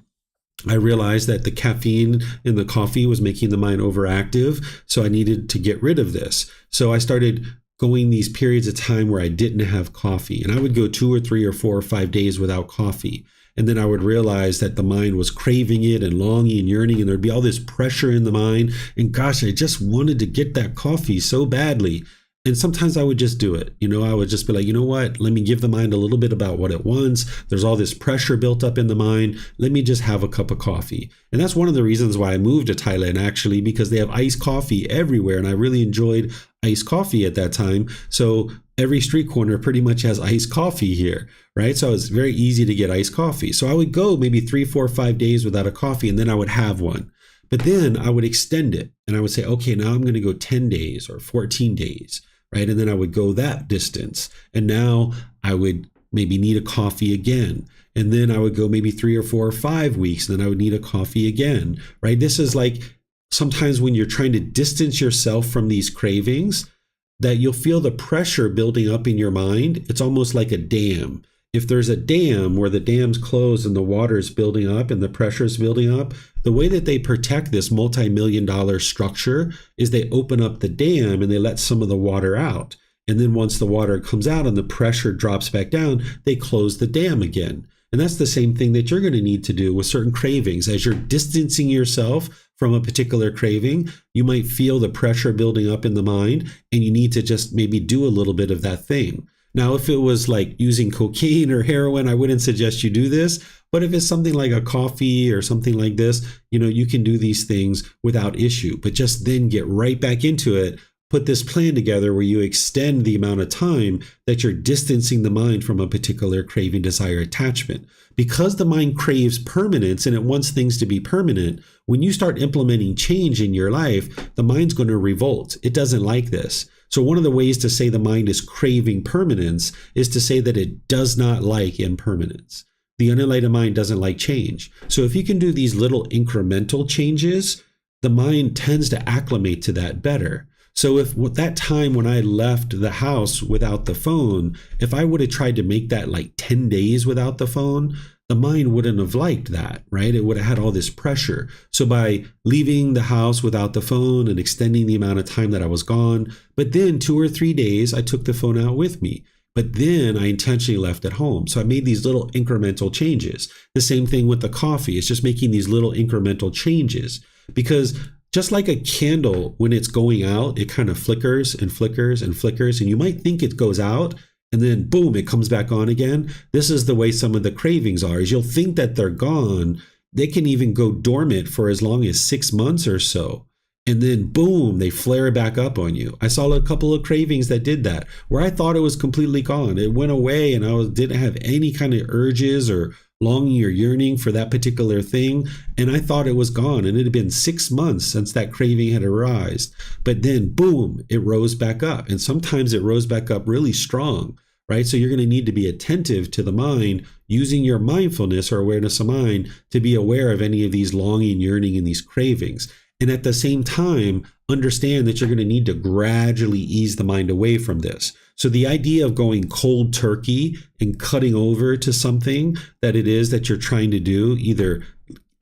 I realized that the caffeine in the coffee was making the mind overactive, so I needed to get rid of this. So I started going these periods of time where I didn't have coffee, and I would go 2 or 3 or 4 or 5 days without coffee. And then I would realize that the mind was craving it and longing and yearning, and there'd be all this pressure in the mind. And gosh, I just wanted to get that coffee so badly. And sometimes I would just do it. I would just be like, you know what? Let me give the mind a little bit about what it wants. There's all this pressure built up in the mind. Let me just have a cup of coffee. And that's one of the reasons why I moved to Thailand, actually, because they have iced coffee everywhere. And I really enjoyed iced coffee at that time. So every street corner pretty much has iced coffee here, right? So it's very easy to get iced coffee. So I would go maybe 3, 4, 5 days without a coffee, and then I would have one. But then I would extend it and I would say, okay, now I'm going to go 10 days or 14 days. Right. And then I would go that distance. And now I would maybe need a coffee again. And then I would go maybe 3 or 4 or 5 weeks. And then I would need a coffee again. Right. This is like sometimes when you're trying to distance yourself from these cravings, that you'll feel the pressure building up in your mind. It's almost like a dam. If there's a dam where the dam's closed and the water is building up and the pressure is building up, the way that they protect this multi-million-dollar structure is they open up the dam and they let some of the water out. And then once the water comes out and the pressure drops back down, they close the dam again. And that's the same thing that you're going to need to do with certain cravings. As you're distancing yourself from a particular craving, you might feel the pressure building up in the mind, and you need to just maybe do a little bit of that thing. Now, if it was like using cocaine or heroin, I wouldn't suggest you do this. But if it's something like a coffee or something like this, you can do these things without issue. But just then get right back into it. Put this plan together where you extend the amount of time that you're distancing the mind from a particular craving, desire, attachment. Because the mind craves permanence and it wants things to be permanent, when you start implementing change in your life, the mind's going to revolt. It doesn't like this. So one of the ways to say the mind is craving permanence is to say that it does not like impermanence. The unenlightened mind doesn't like change. So if you can do these little incremental changes, the mind tends to acclimate to that better. So if that time when I left the house without the phone, if I would have tried to make that like 10 days without the phone, the mind wouldn't have liked that, right? It would have had all this pressure. So by leaving the house without the phone and extending the amount of time that I was gone, but then 2 or 3 days, I took the phone out with me. But then I intentionally left at home. So I made these little incremental changes. The same thing with the coffee. It's just making these little incremental changes, because just like a candle, when it's going out, it kind of flickers and flickers and flickers, and you might think it goes out, and then boom, it comes back on again. This is the way some of the cravings are, is you'll think that they're gone. They can even go dormant for as long as 6 months or so. And then boom, they flare back up on you. I saw a couple of cravings that did that, where I thought it was completely gone. It went away and didn't have any kind of urges or longing or yearning for that particular thing. And I thought it was gone. And it had been 6 months since that craving had arisen. But then boom, it rose back up. And sometimes it rose back up really strong, right? So you're going to need to be attentive to the mind, using your mindfulness or awareness of mind to be aware of any of these longing, yearning, and these cravings. And at the same time, understand that you're going to need to gradually ease the mind away from this. So the idea of going cold turkey and cutting over to something that it is that you're trying to do, either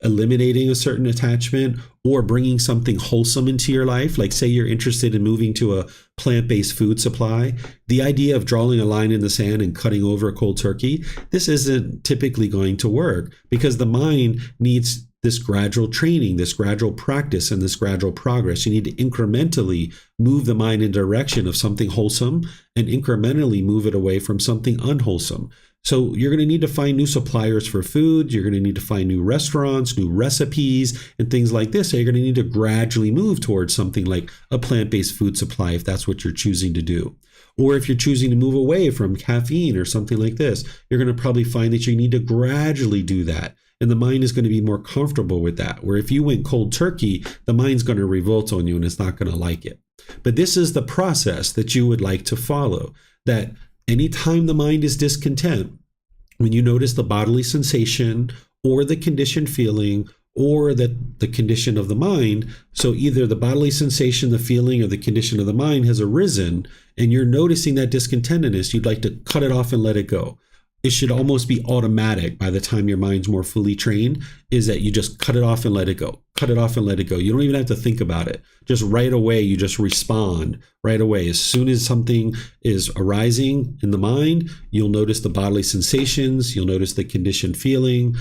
eliminating a certain attachment or bringing something wholesome into your life, like say you're interested in moving to a plant-based food supply, the idea of drawing a line in the sand and cutting over a cold turkey, this isn't typically going to work, because the mind needs this gradual training, this gradual practice, and this gradual progress. You need to incrementally move the mind in the direction of something wholesome and incrementally move it away from something unwholesome. So you're going to need to find new suppliers for food. You're going to need to find new restaurants, new recipes, and things like this. So you're going to need to gradually move towards something like a plant-based food supply, if that's what you're choosing to do. Or if you're choosing to move away from caffeine or something like this, you're going to probably find that you need to gradually do that. And the mind is going to be more comfortable with that. Where if you went cold turkey, the mind's going to revolt on you and it's not going to like it. But this is the process that you would like to follow. That anytime the mind is discontent, when you notice the bodily sensation or the conditioned feeling or the condition of the mind, so either the bodily sensation, the feeling, or the condition of the mind has arisen, and you're noticing that discontentedness, you'd like to cut it off and let it go. It should almost be automatic by the time your mind's more fully trained, is that you just cut it off and let it go. Cut it off and let it go. You don't even have to think about it. Just right away, you just respond right away. As soon as something is arising in the mind, you'll notice the bodily sensations, you'll notice the conditioned feeling,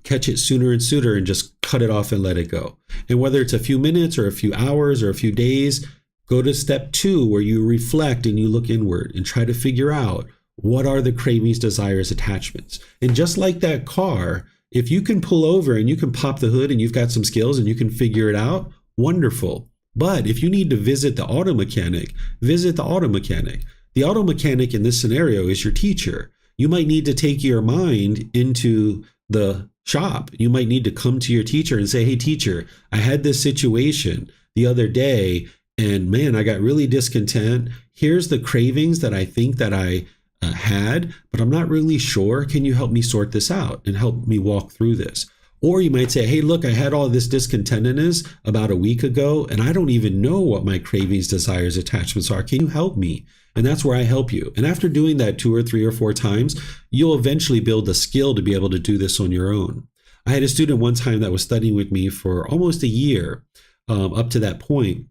catch it sooner and sooner, and just cut it off and let it go. And whether it's a few minutes or a few hours or a few days, go to step 2, where you reflect and you look inward and try to figure out, what are the cravings, desires, attachments? And just like that car, if you can pull over and you can pop the hood and you've got some skills and you can figure it out, wonderful. But if you need to visit the auto mechanic, visit the auto mechanic. The auto mechanic in this scenario is your teacher. You might need to take your mind into the shop. You might need to come to your teacher and say, hey, teacher, I had this situation the other day and man, I got really discontent. Here's the cravings that I think that I had, but I'm not really sure. Can you help me sort this out and help me walk through this? Or you might say, hey, look, I had all this discontentedness about a week ago, and I don't even know what my cravings, desires, attachments are. Can you help me? And that's where I help you. And after doing that 2 or 3 or 4 times, you'll eventually build a skill to be able to do this on your own. I had a student one time that was studying with me for almost a year up to that point,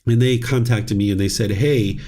and they contacted me and they said, hey,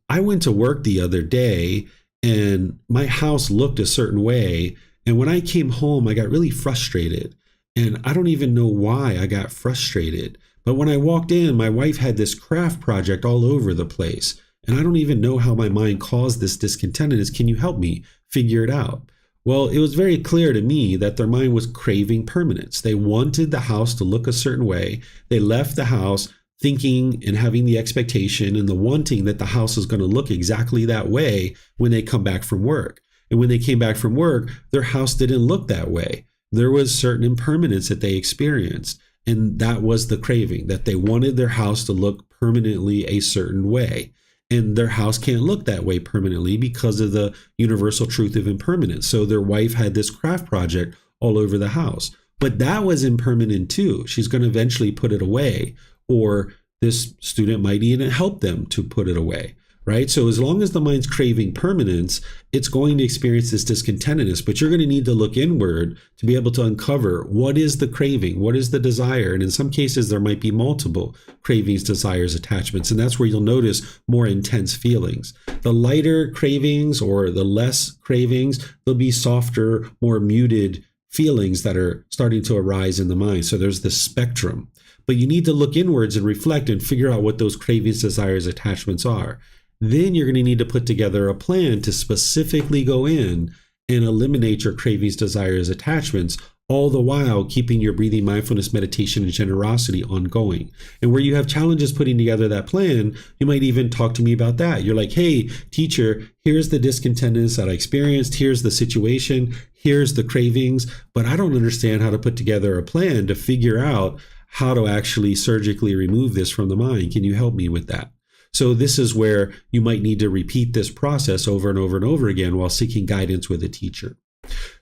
I went to work the other day and my house looked a certain way. And when I came home, I got really frustrated. And I don't even know why I got frustrated. But when I walked in, my wife had this craft project all over the place. And I don't even know how my mind caused this discontentedness. Can you help me figure it out? Well, it was very clear to me that their mind was craving permanence. They wanted the house to look a certain way. They left the house thinking and having the expectation and the wanting that the house is going to look exactly that way when they come back from work. And when they came back from work, their house didn't look that way. There was certain impermanence that they experienced. And that was the craving, that they wanted their house to look permanently a certain way. And their house can't look that way permanently because of the universal truth of impermanence. So their wife had this craft project all over the house. But that was impermanent too. She's going to eventually put it away. Or this student might even help them to put it away, right? So as long as the mind's craving permanence, it's going to experience this discontentedness, but you're going to need to look inward to be able to uncover what is the craving, what is the desire. And in some cases, there might be multiple cravings, desires, attachments. And that's where you'll notice more intense feelings. The lighter cravings or the less cravings, they'll be softer, more muted feelings that are starting to arise in the mind. So there's this spectrum. but you need to look inwards and reflect and figure out what those cravings, desires, attachments are. Then you're going to need to put together a plan to specifically go in and eliminate your cravings, desires, attachments, all the while keeping your breathing, mindfulness, meditation, and generosity ongoing. And where you have challenges putting together that plan, you might even talk to me about that. You're like, hey, teacher, here's the discontentedness that I experienced. Here's the situation. Here's the cravings. But I don't understand how to put together a plan to figure out how to actually surgically remove this from the mind. Can you help me with that? So this is where you might need to repeat this process over and over and over again while seeking guidance with a teacher.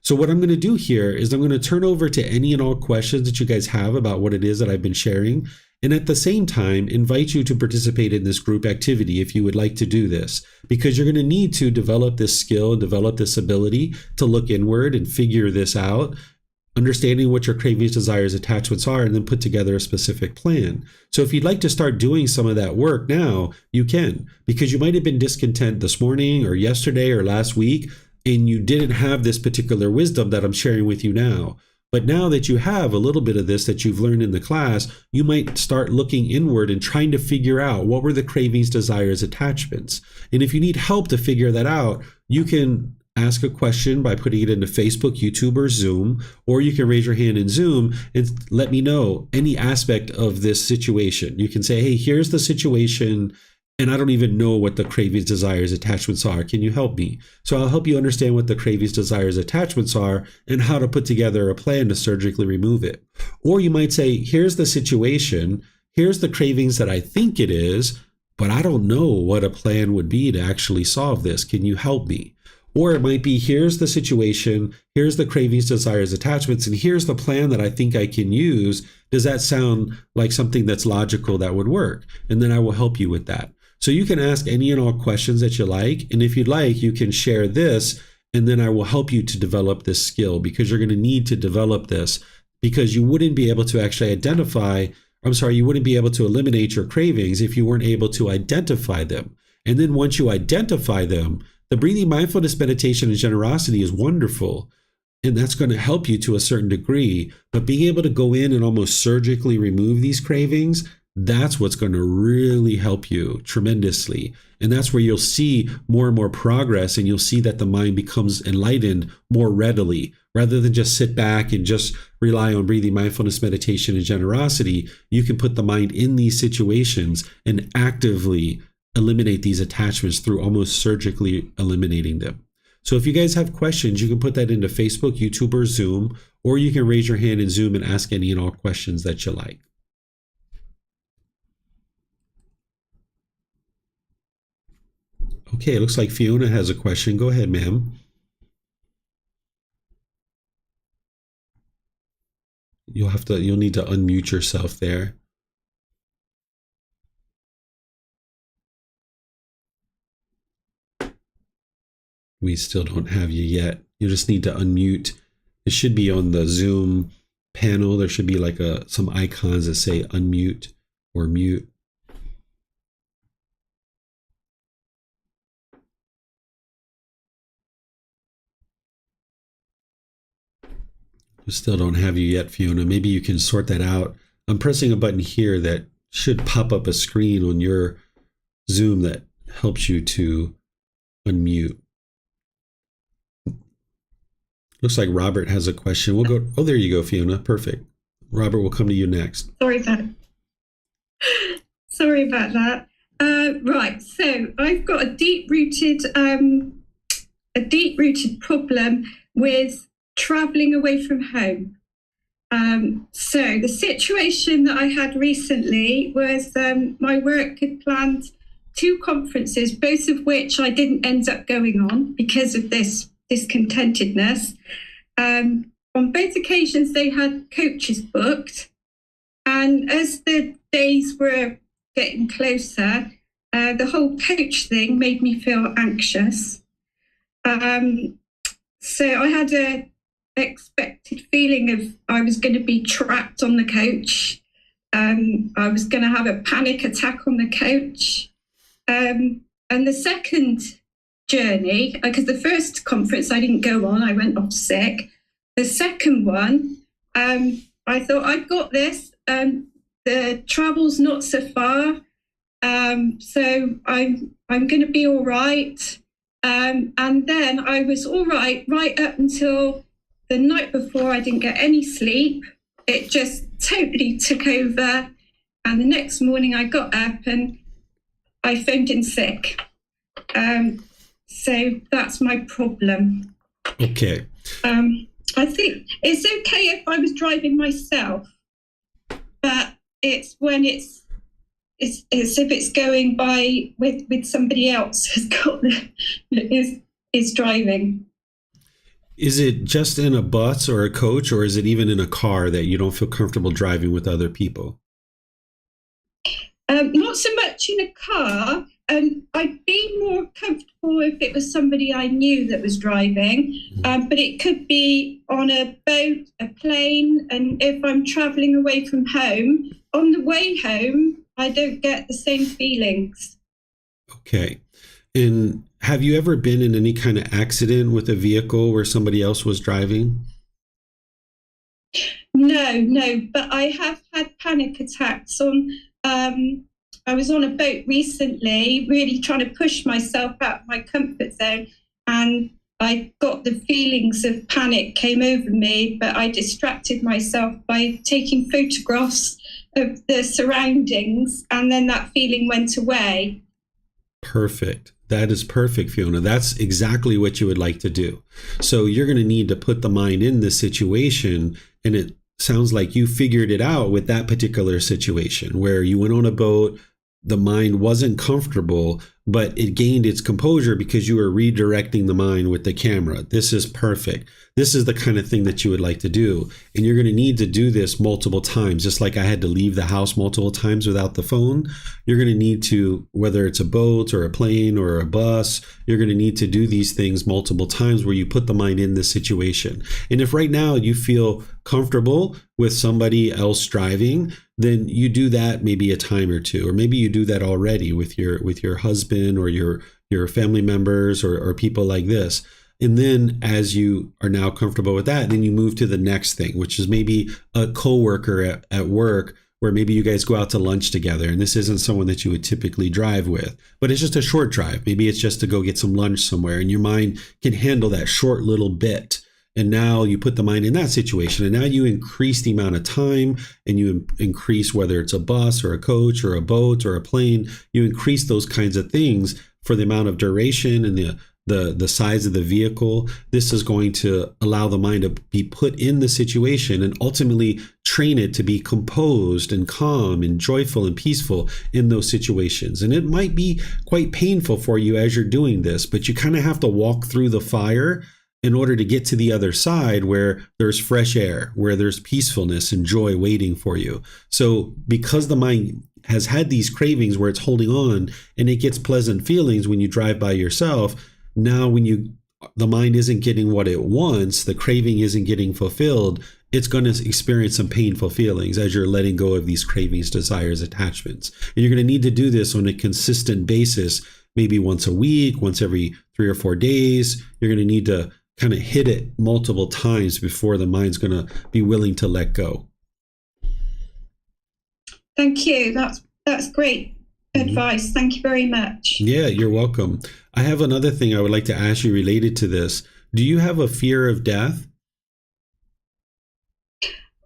So what I'm going to do here is I'm going to turn over to any and all questions that you guys have about what it is that I've been sharing. And at the same time, invite you to participate in this group activity if you would like to do this, because you're going to need to develop this skill, develop this ability to look inward and figure this out, understanding what your cravings, desires, attachments are, and then put together a specific plan. So if you'd like to start doing some of that work now, you can, because you might have been discontent this morning or yesterday or last week, and you didn't have this particular wisdom that I'm sharing with you now. But now that you have a little bit of this that you've learned in the class, you might start looking inward and trying to figure out what were the cravings, desires, attachments. And if you need help to figure that out, you can ask a question by putting it into Facebook, YouTube, or Zoom, or you can raise your hand in Zoom and let me know any aspect of this situation. You can say, hey, here's the situation, and I don't even know what the cravings, desires, attachments are. Can you help me? So I'll help you understand what the cravings, desires, attachments are and how to put together a plan to surgically remove it. Or you might say, here's the situation, here's the cravings that I think it is, but I don't know what a plan would be to actually solve this. Can you help me? Or it might be, here's the situation, here's the cravings, desires, attachments, and here's the plan that I think I can use. Does that sound like something that's logical that would work? And then I will help you with that. So you can ask any and all questions that you like. And if you'd like, you can share this, and then I will help you to develop this skill, because you're going to need to develop this, because you wouldn't be able to actually you wouldn't be able to eliminate your cravings if you weren't able to identify them. And then once you identify them, the breathing, mindfulness, meditation, and generosity is wonderful, and that's going to help you to a certain degree. But being able to go in and almost surgically remove these cravings, that's what's going to really help you tremendously. And that's where you'll see more and more progress, and you'll see that the mind becomes enlightened more readily. Rather than just sit back and just rely on breathing, mindfulness, meditation, and generosity, you can put the mind in these situations and actively eliminate these attachments through almost surgically eliminating them. So if you guys have questions, you can put that into Facebook, YouTube, or Zoom, or you can raise your hand in Zoom and ask any and all questions that you like. Okay, it looks like Fiona has a question. Go ahead, ma'am. You'll need to unmute yourself there. We still don't have you yet. You just need to unmute. It should be on the Zoom panel. There should be like some icons that say unmute or mute. We still don't have you yet, Fiona. Maybe you can sort that out. I'm pressing a button here that should pop up a screen on your Zoom that helps you to unmute. Looks like Robert has a question. We'll go. Oh, there you go, Fiona. Perfect. Robert, we'll come to you next. Sorry about that. Right. So I've got a deep-rooted problem with traveling away from home. So the situation that I had recently was my work had planned 2 conferences, both of which I didn't end up going on because of this discontentedness. On both occasions, they had coaches booked. And as the days were getting closer, the whole coach thing made me feel anxious. So I had a expected feeling of I was going to be trapped on the coach. I was going to have a panic attack on the coach. And the second journey, because the first conference I didn't go on, I went off sick. The second one, I thought, I've got this. the travel's not so far, so I'm going to be all right. And then I was all right up until the night before. I didn't get any sleep. It just totally took over. And the next morning I got up and I phoned in sick. So that's my problem. Okay. I think it's okay if I was driving myself, but it's when it's if it's going by with somebody else is driving. Is it just in a bus or a coach, or is it even in a car that you don't feel comfortable driving with other people? Not so much in a car. I'd be more comfortable if it was somebody I knew that was driving, but it could be on a boat, a plane, and if I'm traveling away from home, on the way home, I don't get the same feelings. Okay. And have you ever been in any kind of accident with a vehicle where somebody else was driving? No, but I have had panic attacks on. I was on a boat recently, really trying to push myself out of my comfort zone, and I got the feelings of panic came over me, but I distracted myself by taking photographs of the surroundings, and then that feeling went away. Perfect. That is perfect, Fiona. That's exactly what you would like to do. So you're going to need to put the mind in this situation, and it sounds like you figured it out with that particular situation where you went on a boat. The mind wasn't comfortable, but it gained its composure because you were redirecting the mind with the camera. This is perfect. This is the kind of thing that you would like to do. And you're going to need to do this multiple times. Just like I had to leave the house multiple times without the phone, you're going to need to, whether it's a boat or a plane or a bus, you're going to need to do these things multiple times where you put the mind in this situation. And if right now you feel comfortable with somebody else driving, then you do that maybe a time or two, or maybe you do that already with your husband or your family members or people like this. And then as you are now comfortable with that, then you move to the next thing, which is maybe a coworker at work where maybe you guys go out to lunch together. And this isn't someone that you would typically drive with, but it's just a short drive. Maybe it's just to go get some lunch somewhere, and your mind can handle that short little bit. And now you put the mind in that situation, and now you increase the amount of time, and you increase whether it's a bus or a coach or a boat or a plane, you increase those kinds of things for the amount of duration and the size of the vehicle. This is going to allow the mind to be put in the situation and ultimately train it to be composed and calm and joyful and peaceful in those situations. And it might be quite painful for you as you're doing this, but you kind of have to walk through the fire in order to get to the other side where there's fresh air, where there's peacefulness and joy waiting for you. So because the mind has had these cravings where it's holding on and it gets pleasant feelings when you drive by yourself, now when the mind isn't getting what it wants, the craving isn't getting fulfilled, it's going to experience some painful feelings as you're letting go of these cravings, desires, attachments. And you're going to need to do this on a consistent basis, maybe once a week, once every 3 or 4 days. You're going to need to kind of hit it multiple times before the mind's going to be willing to let go. Thank you. That's great advice. Thank you very much. Yeah, you're welcome. I have another thing I would like to ask you related to this. Do you have a fear of death?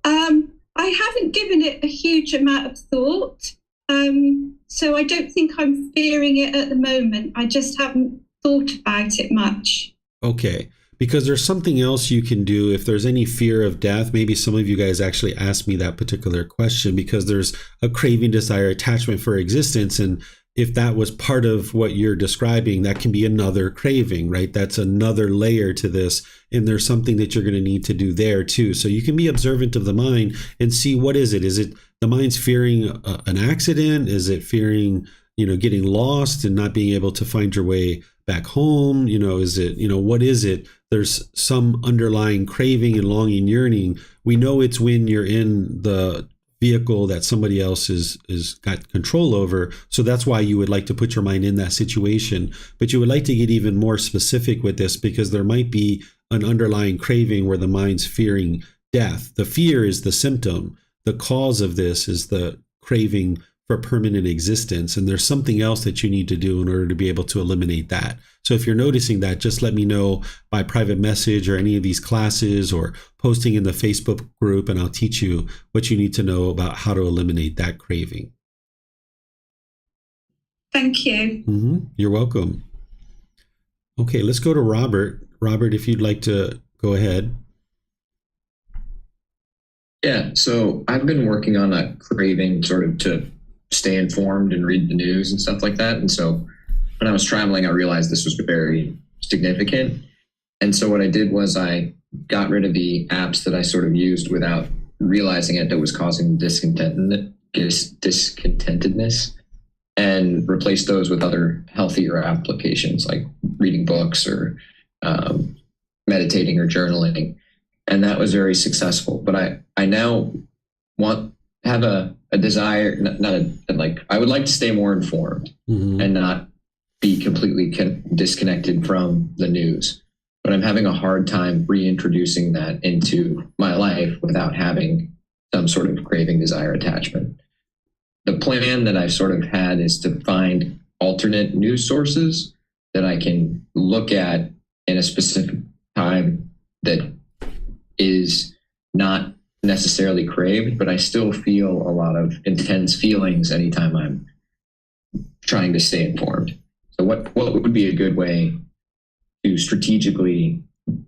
I haven't given it a huge amount of thought. So I don't think I'm fearing it at the moment. I just haven't thought about it much. Okay. Because there's something else you can do if there's any fear of death. Maybe some of you guys actually asked me that particular question because there's a craving, desire, attachment for existence. And if that was part of what you're describing, that can be another craving, right? That's another layer to this. And there's something that you're going to need to do there too. So you can be observant of the mind and see, what is it? Is it the mind's fearing an accident? Is it fearing, getting lost and not being able to find your way back home? Is it, what is it? There's some underlying craving and longing, yearning. We know it's when you're in the vehicle that somebody else is got control over. So that's why you would like to put your mind in that situation. But you would like to get even more specific with this because there might be an underlying craving where the mind's fearing death. The fear is the symptom. The cause of this is the craving for permanent existence, and there's something else that you need to do in order to be able to eliminate that. So if you're noticing that, just let me know by private message or any of these classes or posting in the Facebook group, and I'll teach you what you need to know about how to eliminate that craving. Thank you. You're welcome. Okay, let's go to Robert. Robert, if you'd like to go ahead. Yeah, so I've been working on a craving sort of to stay informed and read the news and stuff like that. And so when I was traveling, I realized this was very significant. And so what I did was I got rid of the apps that I sort of used without realizing it that was causing discontentedness, and replaced those with other healthier applications like reading books or meditating or journaling. And that was very successful. But I now have a desire, I would like to stay more informed and not be completely disconnected from the news. But I'm having a hard time reintroducing that into my life without having some sort of craving, desire, attachment. The plan that I've sort of had is to find alternate news sources that I can look at in a specific time that is not necessarily craved, but I still feel a lot of intense feelings anytime I'm trying to stay informed. So what would be a good way to strategically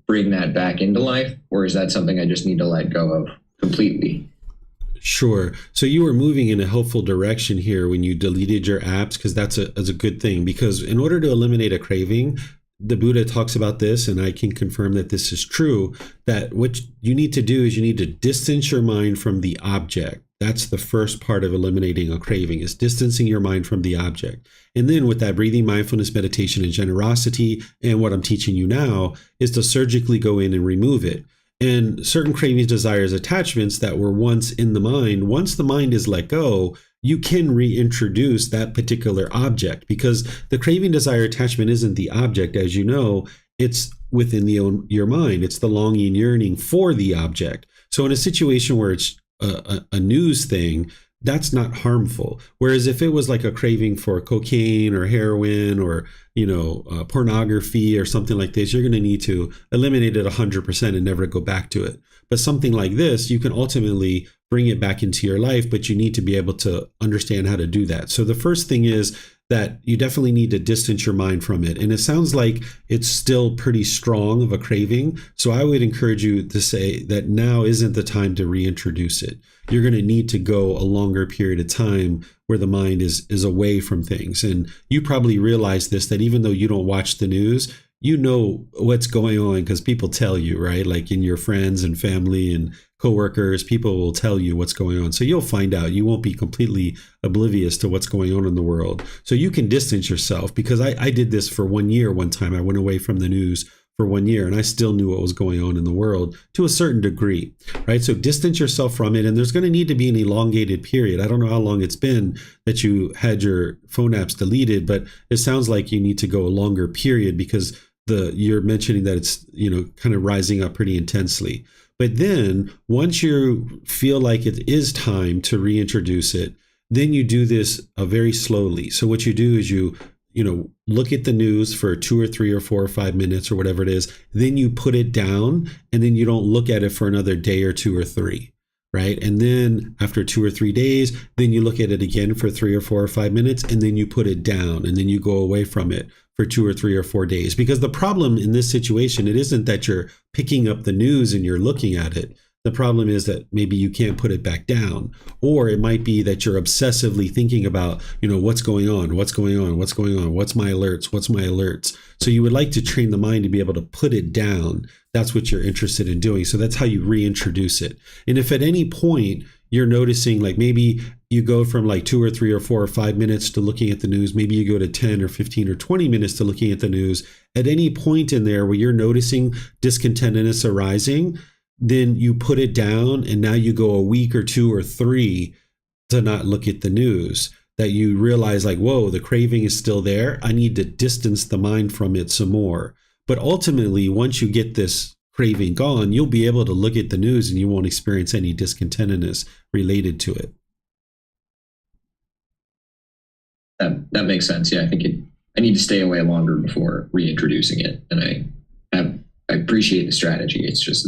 bring that back into life? Or is that something I just need to let go of completely? Sure. So you were moving in a helpful direction here when you deleted your apps, because that's a good thing. Because in order to eliminate a craving, the Buddha talks about this, and I can confirm that this is true, that what you need to do is you need to distance your mind from the object. That's the first part of eliminating a craving, is distancing your mind from the object. And then with that breathing, mindfulness, meditation, and generosity, and what I'm teaching you now is to surgically go in and remove it. And certain cravings, desires, attachments that were once in the mind, once the mind is let go, you can reintroduce that particular object, because the craving, desire, attachment isn't the object, as you know, it's within your mind. It's the longing, yearning for the object. So in a situation where it's a news thing, that's not harmful. Whereas if it was like a craving for cocaine or heroin or, pornography or something like this, you're going to need to eliminate it 100% and never go back to it. But something like this, you can ultimately bring it back into your life, but you need to be able to understand how to do that. So the first thing is that you definitely need to distance your mind from it. And it sounds like it's still pretty strong of a craving. So I would encourage you to say that now isn't the time to reintroduce it. You're going to need to go a longer period of time where the mind is away from things. And you probably realize this, that even though you don't watch the news, you know what's going on because people tell you, right? Like in your friends and family and coworkers, people will tell you what's going on. So you'll find out. You won't be completely oblivious to what's going on in the world. So you can distance yourself, because I did this for 1 year. One time I went away from the news for 1 year and I still knew what was going on in the world to a certain degree, right? So distance yourself from it. And there's going to need to be an elongated period. I don't know how long it's been that you had your phone apps deleted, but it sounds like you need to go a longer period, because you're mentioning that it's, kind of rising up pretty intensely. But then once you feel like it is time to reintroduce it, then you do this very slowly. So what you do is you look at the news for 2 or 3 or 4 or 5 minutes or whatever it is. Then you put it down, and then you don't look at it for another day or 2 or 3. Right. And then after 2 or 3 days, then you look at it again for 3 or 4 or 5 minutes, and then you put it down, and then you go away from it for 2 or 3 or 4 days. Because the problem in this situation, it isn't that you're picking up the news and you're looking at it. The problem is that maybe you can't put it back down, or it might be that you're obsessively thinking about, what's going on, what's my alerts. So you would like to train the mind to be able to put it down. That's what you're interested in doing. So that's how you reintroduce it. And if at any point you're noticing, like maybe you go from like 2 or 3 or 4 or 5 minutes to looking at the news, maybe you go to 10 or 15 or 20 minutes to looking at the news, at any point in there where you're noticing discontentedness arising, then you put it down, and now you go a week or 2 or 3 to not look at the news, that you realize like, whoa, the craving is still there. I need to distance the mind from it some more. But ultimately, once you get this craving gone, you'll be able to look at the news and you won't experience any discontentedness related to it. That makes sense. Yeah, I think I need to stay away longer before reintroducing it, and I appreciate the strategy. It's just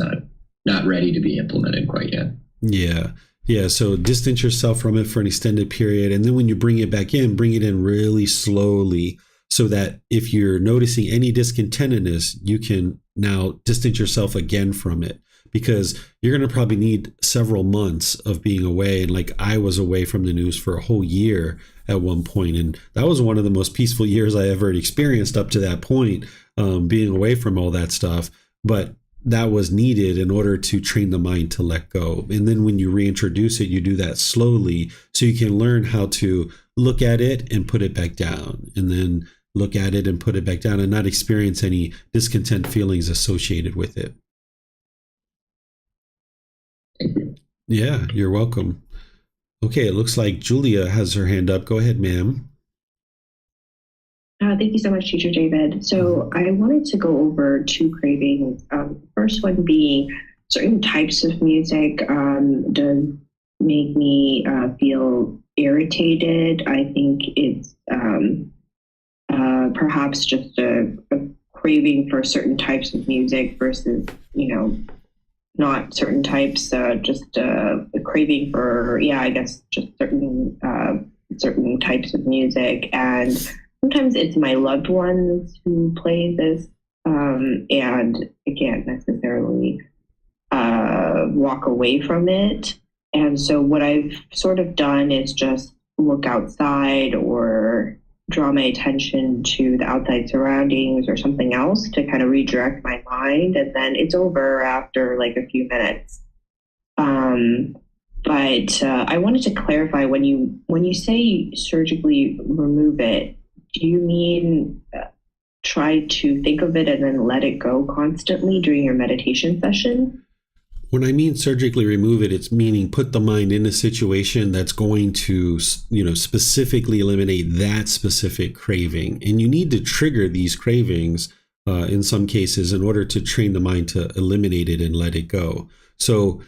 not ready to be implemented quite yet. Yeah. Yeah. So distance yourself from it for an extended period. And then when you bring it back in, bring it in really slowly so that if you're noticing any discontentedness, you can now distance yourself again from it, because you're going to probably need several months of being away. And like I was away from the news for a whole year at one point, and that was one of the most peaceful years I ever experienced up to that point, being away from all that stuff. But that was needed in order to train the mind to let go. And then when you reintroduce it, you do that slowly so you can learn how to look at it and put it back down, and then look at it and put it back down, and not experience any discontent feelings associated with it. Thank you. Yeah, you're welcome. Okay, it looks like Julia has her hand up. Go ahead, ma'am. Thank you so much, Teacher David. So I wanted to go over two cravings. First one being certain types of music does make me feel irritated. I think it's perhaps just a craving for certain types of music versus, not certain types, just a craving for, I guess just certain types of music. And sometimes it's my loved ones who play this, and I can't necessarily walk away from it. And so what I've sort of done is just look outside or draw my attention to the outside surroundings or something else to kind of redirect my mind. And then it's over after like a few minutes. But I wanted to clarify, when you say surgically remove it, do you mean try to think of it and then let it go constantly during your meditation session? When I mean surgically remove it, it's meaning put the mind in a situation that's going to, specifically eliminate that specific craving. And you need to trigger these cravings in some cases in order to train the mind to eliminate it and let it go. So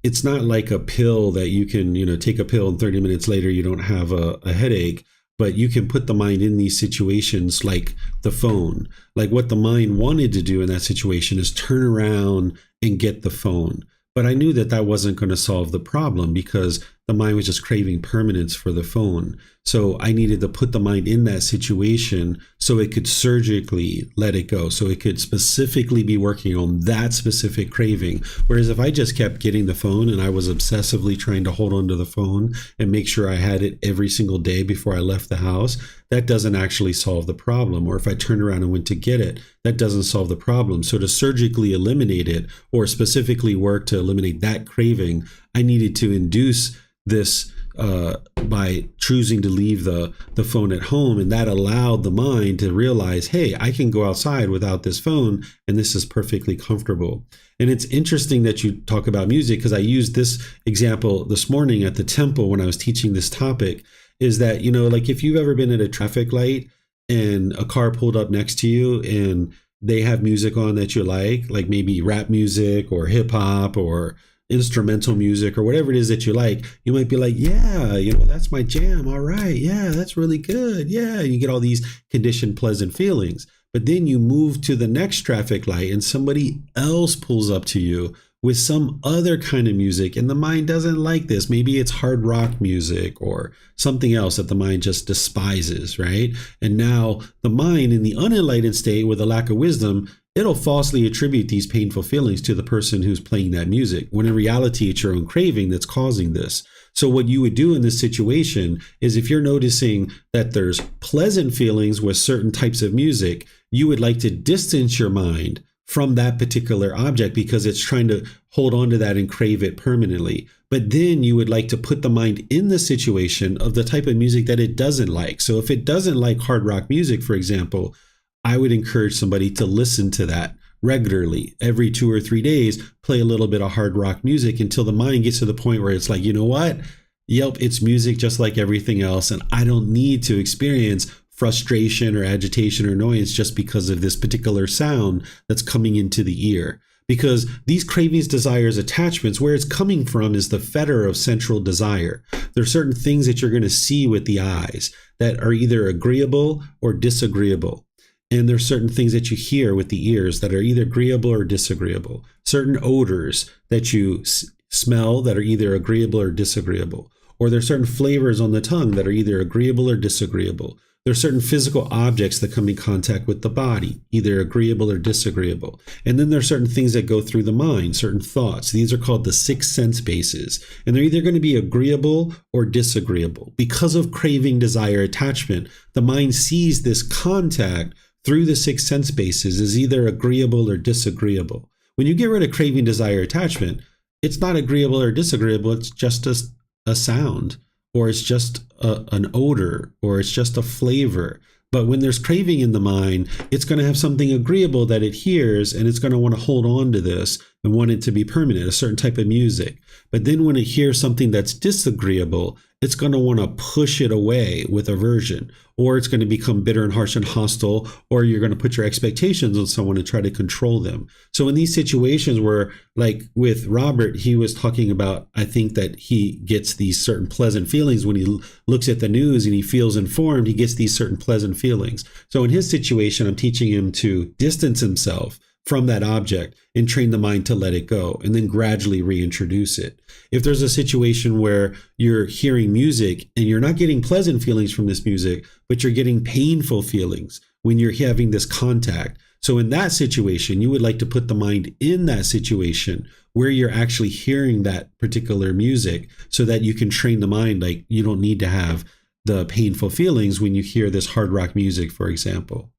it's not like a pill that you can, take a pill and 30 minutes later you don't have a headache. But you can put the mind in these situations like the phone. Like what the mind wanted to do in that situation is turn around and get the phone. But I knew that wasn't going to solve the problem because the mind was just craving permanence for the phone. So I needed to put the mind in that situation so it could surgically let it go. So it could specifically be working on that specific craving. Whereas if I just kept getting the phone and I was obsessively trying to hold on to the phone and make sure I had it every single day before I left the house, that doesn't actually solve the problem. Or if I turned around and went to get it, that doesn't solve the problem. So to surgically eliminate it or specifically work to eliminate that craving, I needed to induce this by choosing to leave the phone at home. And that allowed the mind to realize, hey, I can go outside without this phone and this is perfectly comfortable. And it's interesting that you talk about music, because I used this example this morning at the temple when I was teaching this topic, is that, like if you've ever been at a traffic light and a car pulled up next to you and they have music on that you like maybe rap music or hip hop or instrumental music or whatever it is that you like, you might be like, yeah, that's my jam. All right. Yeah, that's really good. Yeah. You get all these conditioned pleasant feelings. But then you move to the next traffic light and somebody else pulls up to you with some other kind of music, and the mind doesn't like this. Maybe it's hard rock music or something else that the mind just despises, right? And now the mind in the unenlightened state with a lack of wisdom, it'll falsely attribute these painful feelings to the person who's playing that music, when in reality it's your own craving that's causing this. So what you would do in this situation is, if you're noticing that there's pleasant feelings with certain types of music, you would like to distance your mind from that particular object because it's trying to hold on to that and crave it permanently. But then you would like to put the mind in the situation of the type of music that it doesn't like. So if it doesn't like hard rock music, for example, I would encourage somebody to listen to that regularly. Every 2 or 3 days, play a little bit of hard rock music until the mind gets to the point where it's like, you know what? Yep, it's music just like everything else. And I don't need to experience frustration or agitation or annoyance just because of this particular sound that's coming into the ear. because these cravings, desires, attachments, where it's coming from is the fetter of central desire. There are certain things that you're going to see with the eyes that are either agreeable or disagreeable. And there's certain things that you hear with the ears that are either agreeable or disagreeable. Certain odors that you smell that are either agreeable or disagreeable. Or there's certain flavors on the tongue that are either agreeable or disagreeable. There's certain physical objects that come in contact with the body, either agreeable or disagreeable. And then there's certain things that go through the mind, certain thoughts. These are called the six sense bases. And they're either going to be agreeable or disagreeable. Because of craving, desire, attachment, the mind sees this contact through the six sense bases as either agreeable or disagreeable. When you get rid of craving, desire, attachment, it's not agreeable or disagreeable. It's just a sound, or it's just an odor, or it's just a flavor. But when there's craving in the mind, it's going to have something agreeable that it hears, and it's going to want to hold on to this and want it to be permanent, a certain type of music. But then when it hears something that's disagreeable, it's going to want to push it away with aversion, or it's going to become bitter and harsh and hostile, or you're going to put your expectations on someone and try to control them. So in these situations where, like with Robert, he was talking about, I think that he gets these certain pleasant feelings when he looks at the news and he feels informed, he gets these certain pleasant feelings. So in his situation, I'm teaching him to distance himself from that object and train the mind to let it go and then gradually reintroduce it. If there's a situation where you're hearing music and you're not getting pleasant feelings from this music, but you're getting painful feelings when you're having this contact. So in that situation, you would like to put the mind in that situation where you're actually hearing that particular music so that you can train the mind, like you don't need to have the painful feelings when you hear this hard rock music, for example.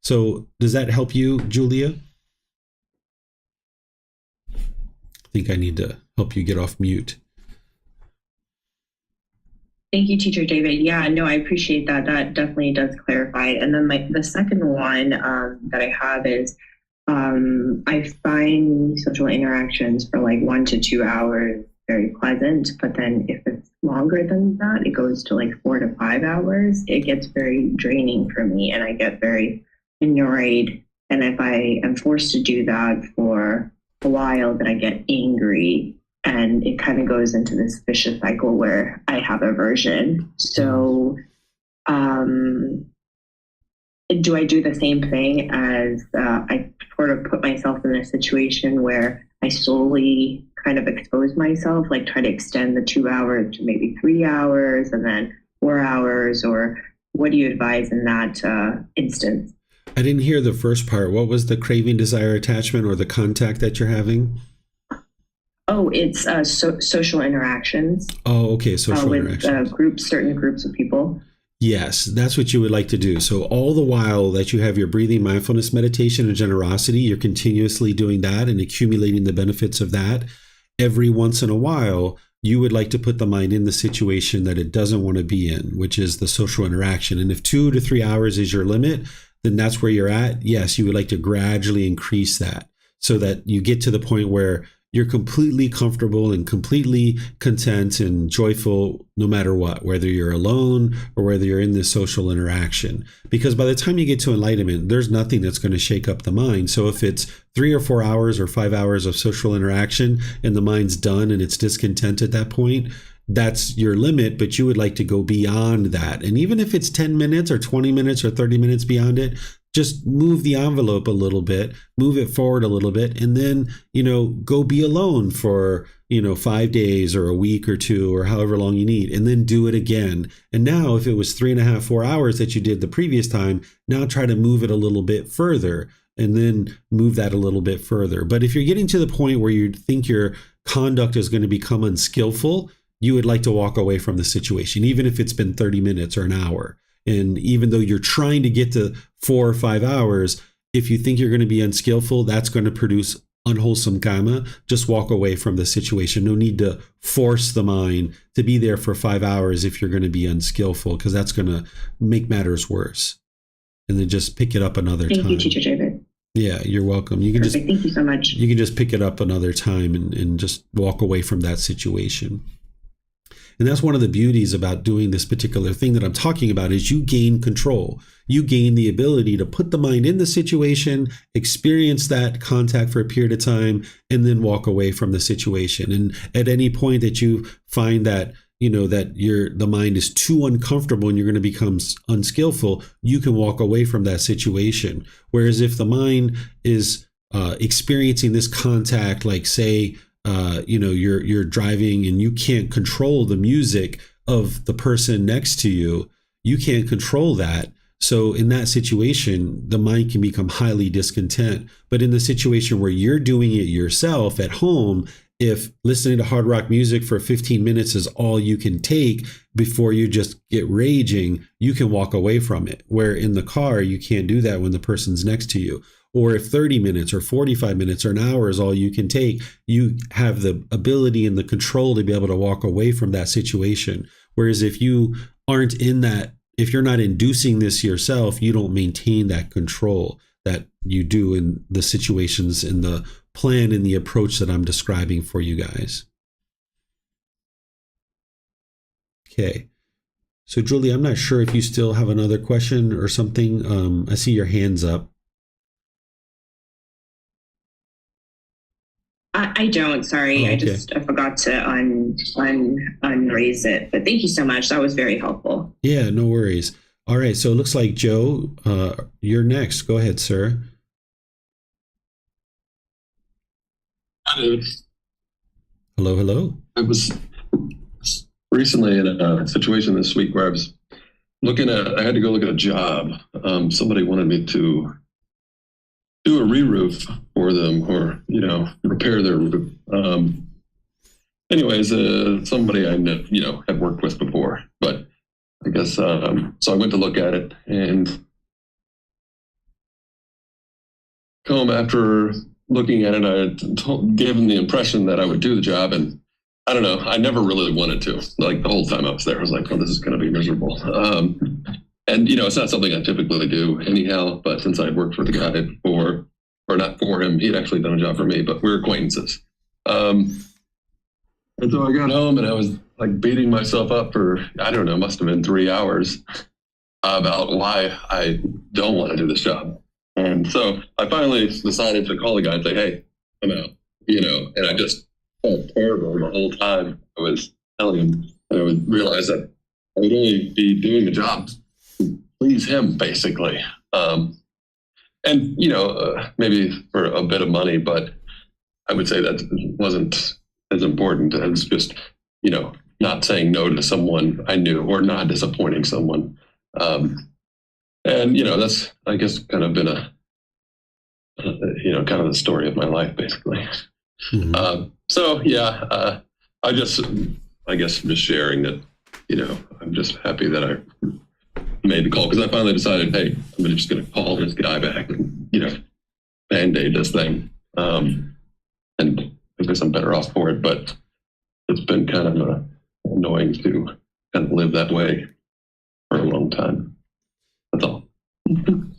So does that help you, Julia? I think I need to help you get off mute. Thank you, Teacher David. Yeah, no, I appreciate that. That definitely does clarify it. And then the second one that I have is I find social interactions for like 1 to 2 hours very pleasant, but then if it's longer than that, it goes to like 4 to 5 hours. It gets very draining for me, and I get very annoyed. And if I am forced to do that for a while, then I get angry, and it kind of goes into this vicious cycle where I have aversion. So do I do the same thing as I sort of put myself in a situation where I slowly kind of expose myself, like try to extend the 2 hours to maybe 3 hours and then 4 hours, or what do you advise in that instance? I didn't hear the first part. What was the craving, desire, attachment, or the contact that you're having? Oh, it's social interactions. Oh, okay, social interactions. With certain groups of people. Yes, that's what you would like to do. So all the while that you have your breathing, mindfulness, meditation, and generosity, you're continuously doing that and accumulating the benefits of that. Every once in a while, you would like to put the mind in the situation that it doesn't want to be in, which is the social interaction. And if 2 to 3 hours is your limit, then that's where you're at. Yes, you would like to gradually increase that so that you get to the point where you're completely comfortable and completely content and joyful no matter what, whether you're alone or whether you're in this social interaction. Because by the time you get to enlightenment, there's nothing that's going to shake up the mind. So if it's 3 or 4 hours or 5 hours of social interaction and the mind's done and it's discontent at that point, that's your limit, but you would like to go beyond that. And even if it's 10 minutes or 20 minutes or 30 minutes beyond it, just move the envelope a little bit, move it forward a little bit, and then, go be alone for, 5 days or a week or 2 or however long you need, and then do it again. And now if it was 3.5, 4 hours that you did the previous time, now try to move it a little bit further and then move that a little bit further. But if you're getting to the point where you think your conduct is going to become unskillful, you would like to walk away from the situation, even if it's been 30 minutes or an hour. And even though you're trying to get to 4 or 5 hours, if you think you're going to be unskillful, that's going to produce unwholesome karma. Just walk away from the situation. No need to force the mind to be there for 5 hours if you're going to be unskillful, because that's going to make matters worse. And then just pick it up another time. Thank you, Teacher David. Yeah, you're welcome. You can Perfect. Thank you so much. You can just pick it up another time and just walk away from that situation. And that's one of the beauties about doing this particular thing that I'm talking about is you gain control. You gain the ability to put the mind in the situation, experience that contact for a period of time, and then walk away from the situation. And at any point that you find that that the mind is too uncomfortable and you're going to become unskillful, you can walk away from that situation. Whereas if the mind is experiencing this contact, like say, you're driving and you can't control the music of the person next to you, you can't control that. So in that situation, the mind can become highly discontent. But in the situation where you're doing it yourself at home, if listening to hard rock music for 15 minutes is all you can take before you just get raging, you can walk away from it. Where in the car, you can't do that when the person's next to you. Or if 30 minutes or 45 minutes or an hour is all you can take, you have the ability and the control to be able to walk away from that situation. Whereas if you aren't in that, if you're not inducing this yourself, you don't maintain that control that you do in the situations, in the plan, and the approach that I'm describing for you guys. Okay. So Julie, I'm not sure if you still have another question or something. I see your hands up. I don't. Sorry, Oh, okay. I forgot to unraise it. But thank you so much. That was very helpful. Yeah, no worries. All right. So it looks like Joe, you're next. Go ahead, sir. Hello. Hello. I was recently in a situation this week where I was I had to go look at a job. Somebody wanted me to do a re-roof for them, or, repair their roof. Somebody I had worked with before, but I guess, so I went to look at it and come after looking at it, I had given the impression that I would do the job, and I don't know, I never really wanted to. Like the whole time I was there, I was like, oh, this is going to be miserable. And, it's not something I typically do anyhow, but since I worked for the guy before, or not for him, he'd actually done a job for me, but we're acquaintances. And so I got home and I was like beating myself up for, I don't know, must have been 3 hours about why I don't want to do this job. And so I finally decided to call the guy and say, hey, I'm out, and I just felt terrible the whole time I was telling him. And I would realize that I would only be doing the job to please him, basically. Maybe for a bit of money, but I would say that wasn't as important as just, not saying no to someone I knew or not disappointing someone. That's, I guess, kind of been kind of the story of my life, basically. Mm-hmm. I guess just sharing that, I'm just happy that I made the call, because I finally decided, hey, I'm just going to call this guy back and, Band-Aid this thing. And I guess I'm better off for it, but it's been kind of annoying to kind of live that way for a long time. That's all.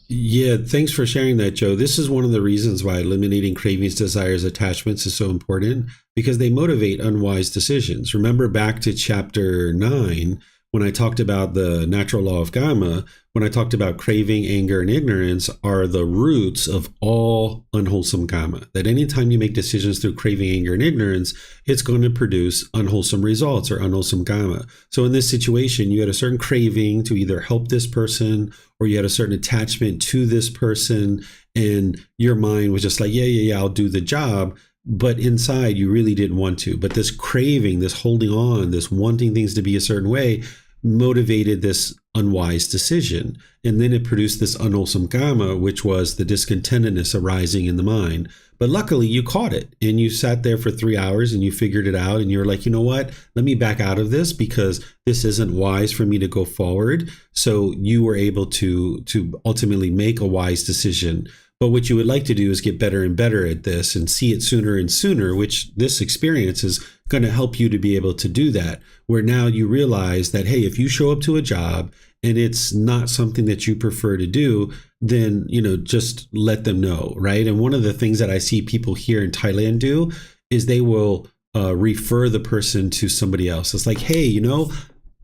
Yeah, thanks for sharing that, Joe. This is one of the reasons why eliminating cravings, desires, attachments is so important, because they motivate unwise decisions. Remember back to chapter 9, when I talked about the natural law of karma, when I talked about craving, anger, and ignorance are the roots of all unwholesome karma. That anytime you make decisions through craving, anger, and ignorance, it's going to produce unwholesome results or unwholesome karma. So in this situation, you had a certain craving to either help this person, or you had a certain attachment to this person, and your mind was just like, yeah, I'll do the job. But inside, you really didn't want to. But this craving, this holding on, this wanting things to be a certain way, motivated this unwise decision. And then it produced this unwholesome karma, which was the discontentedness arising in the mind. But luckily, you caught it, and you sat there for 3 hours and you figured it out. And you were like, you know what? Let me back out of this, because this isn't wise for me to go forward. So you were able to ultimately make a wise decision. But what you would like to do is get better and better at this and see it sooner and sooner, which this experience is going to help you to be able to do that, where now you realize that, hey, if you show up to a job and it's not something that you prefer to do, then, just let them know, right? And one of the things that I see people here in Thailand do is they will refer the person to somebody else. It's like, hey,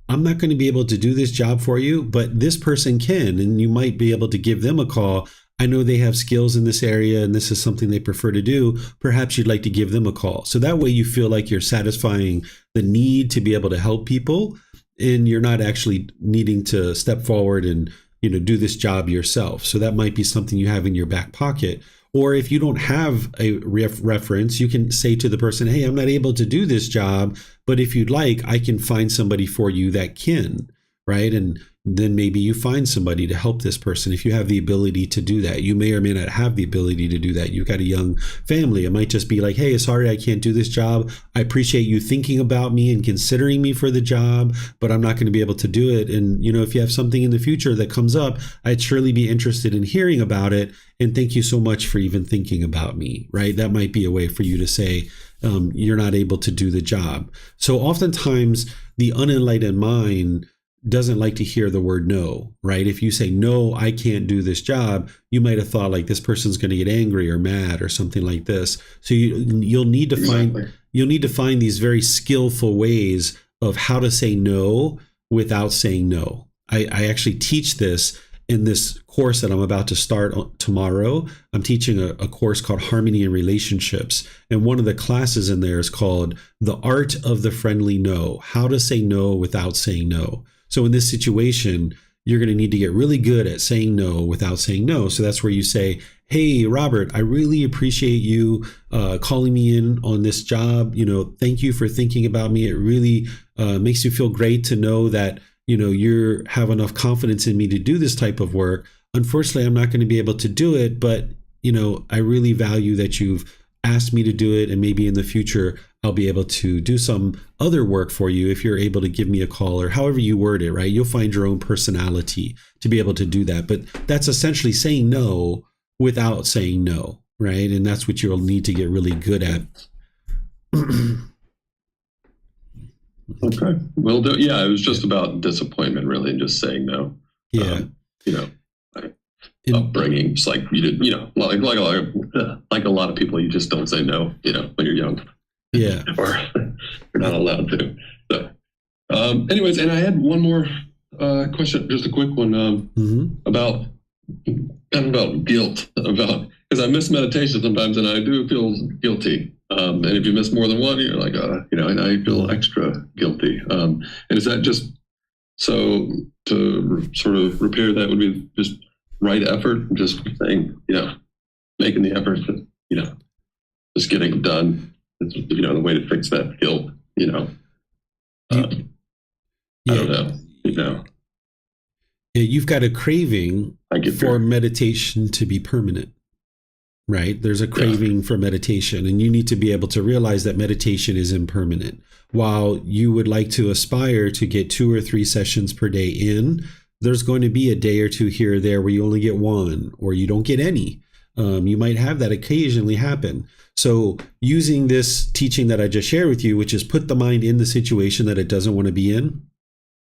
I'm not going to be able to do this job for you, but this person can, and you might be able to give them a call. I know they have skills in this area and this is something they prefer to do. Perhaps you'd like to give them a call. So that way you feel like you're satisfying the need to be able to help people, and you're not actually needing to step forward and, do this job yourself. So that might be something you have in your back pocket. Or if you don't have a reference, you can say to the person, hey, I'm not able to do this job, but if you'd like, I can find somebody for you that can, right? And then maybe you find somebody to help this person if you have the ability to do that. You may or may not have the ability to do that. You've got a young family. It might just be like, hey, sorry, I can't do this job. I appreciate you thinking about me and considering me for the job, but I'm not going to be able to do it. And, if you have something in the future that comes up, I'd surely be interested in hearing about it. And thank you so much for even thinking about me, right? That might be a way for you to say, you're not able to do the job. So oftentimes the unenlightened mind doesn't like to hear the word no, right? If you say, no, I can't do this job, you might have thought like this person's going to get angry or mad or something like this. So you'll need to find these very skillful ways of how to say no without saying no. I actually teach this in this course that I'm about to start tomorrow. I'm teaching a course called Harmony in Relationships. And one of the classes in there is called The Art of the Friendly No, how to say no without saying no. So in this situation, you're going to need to get really good at saying no without saying no. So that's where you say, hey, Robert, I really appreciate you calling me in on this job. Thank you for thinking about me. It really makes me feel great to know that, you have enough confidence in me to do this type of work. Unfortunately, I'm not going to be able to do it, but, I really value that you've asked me to do it. And maybe in the future, I'll be able to do some other work for you if you're able to give me a call, or however you word it, right? You'll find your own personality to be able to do that. But that's essentially saying no without saying no, right? And that's what you'll need to get really good at. Okay. Well, it was just about disappointment, really, and just saying no. Yeah. Upbringing, it's like you did, like a lot of people, you just don't say no, when you're young. Yeah. Or you're not allowed to. So, anyways, and I had one more question, just a quick one, about guilt, because I miss meditation sometimes, and I do feel guilty. And if you miss more than one, you're like, and I feel extra guilty. And is that just so to sort of repair that would be just right effort, just saying, making the effort, just getting it done. It's, the way to fix that guilt, I don't know, Yeah, you've got a craving for meditation to be permanent, right? There's a craving for meditation, and you need to be able to realize that meditation is impermanent. While you would like to aspire to get 2 or 3 sessions per day in, there's going to be a day or two here or there where you only get 1 or you don't get any. You might have that occasionally happen. So using this teaching that I just shared with you, which is put the mind in the situation that it doesn't want to be in,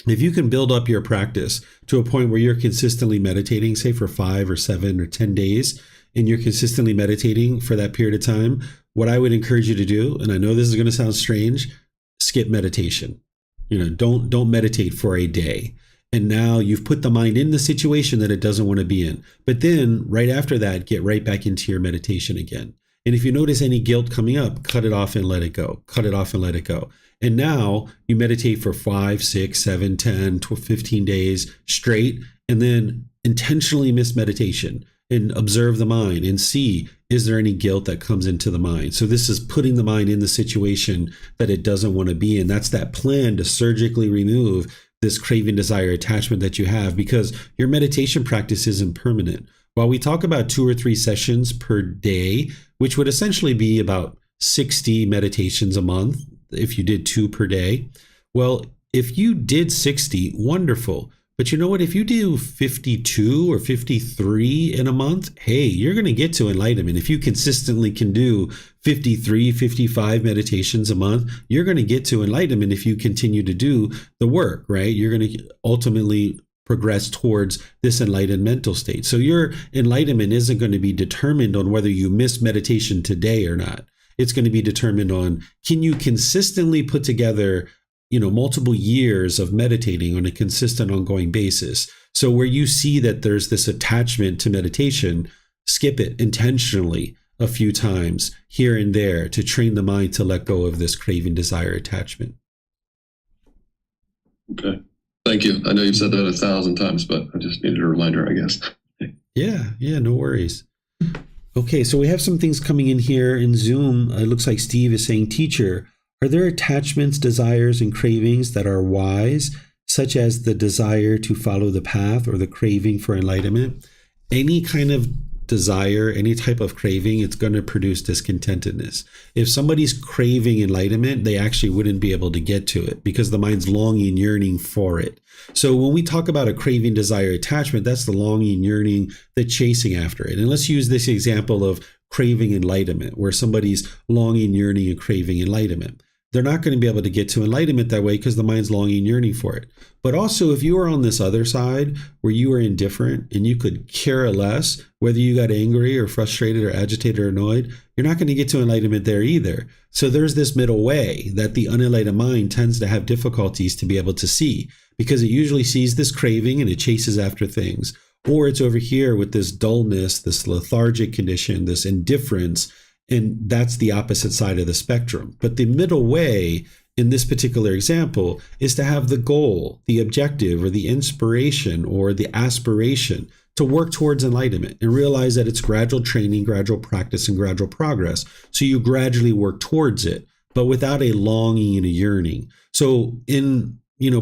if you can build up your practice to a point where you're consistently meditating, say for 5 or 7 or 10 days, and you're consistently meditating for that period of time, what I would encourage you to do, and I know this is going to sound strange, skip meditation. Don't meditate for a day. And now you've put the mind in the situation that it doesn't want to be in. But then right after that, get right back into your meditation again. And if you notice any guilt coming up, cut it off and let it go. Cut it off and let it go. And now you meditate for 5, 6, 7, 10, 12, 15 days straight, and then intentionally miss meditation and observe the mind and see, is there any guilt that comes into the mind? So this is putting the mind in the situation that it doesn't want to be in. That's that plan to surgically remove this craving, desire, attachment that you have, because your meditation practice isn't permanent. While we talk about 2 or 3 sessions per day, which would essentially be about 60 meditations a month if you did 2 per day. Well, if you did 60, wonderful. But you know what? If you do 52 or 53 in a month, hey, you're going to get to enlightenment. If you consistently can do 53, 55 meditations a month, you're going to get to enlightenment if you continue to do the work, right? You're going to ultimately progress towards this enlightened mental state. So your enlightenment isn't going to be determined on whether you miss meditation today or not. It's going to be determined on, can you consistently put together, multiple years of meditating on a consistent ongoing basis? So where you see that there's this attachment to meditation, skip it intentionally a few times here and there to train the mind to let go of this craving, desire, attachment. Okay. Thank you. I know you've said that 1,000 times, but I just needed a reminder, I guess. Yeah, no worries. Okay, so we have some things coming in here in Zoom. It looks like Steve is saying, teacher, are there attachments, desires, and cravings that are wise, such as the desire to follow the path or the craving for enlightenment? Any kind of desire, any type of craving, it's going to produce discontentedness. If somebody's craving enlightenment, they actually wouldn't be able to get to it because the mind's longing, yearning for it. So when we talk about a craving, desire, attachment, that's the longing, yearning, the chasing after it. And let's use this example of craving enlightenment, where somebody's longing, yearning, and craving enlightenment. They're not going to be able to get to enlightenment that way because the mind's longing, yearning for it. But also, if you are on this other side where you are indifferent and you could care less whether you got angry or frustrated or agitated or annoyed, you're not going to get to enlightenment there either. So there's this middle way that the unenlightened mind tends to have difficulties to be able to see, because it usually sees this craving and it chases after things. Or it's over here with this dullness, this lethargic condition, this indifference. And that's the opposite side of the spectrum. But the middle way in this particular example is to have the goal, the objective, or the inspiration, or the aspiration to work towards enlightenment and realize that it's gradual training, gradual practice, and gradual progress. So you gradually work towards it, but without a longing and a yearning. So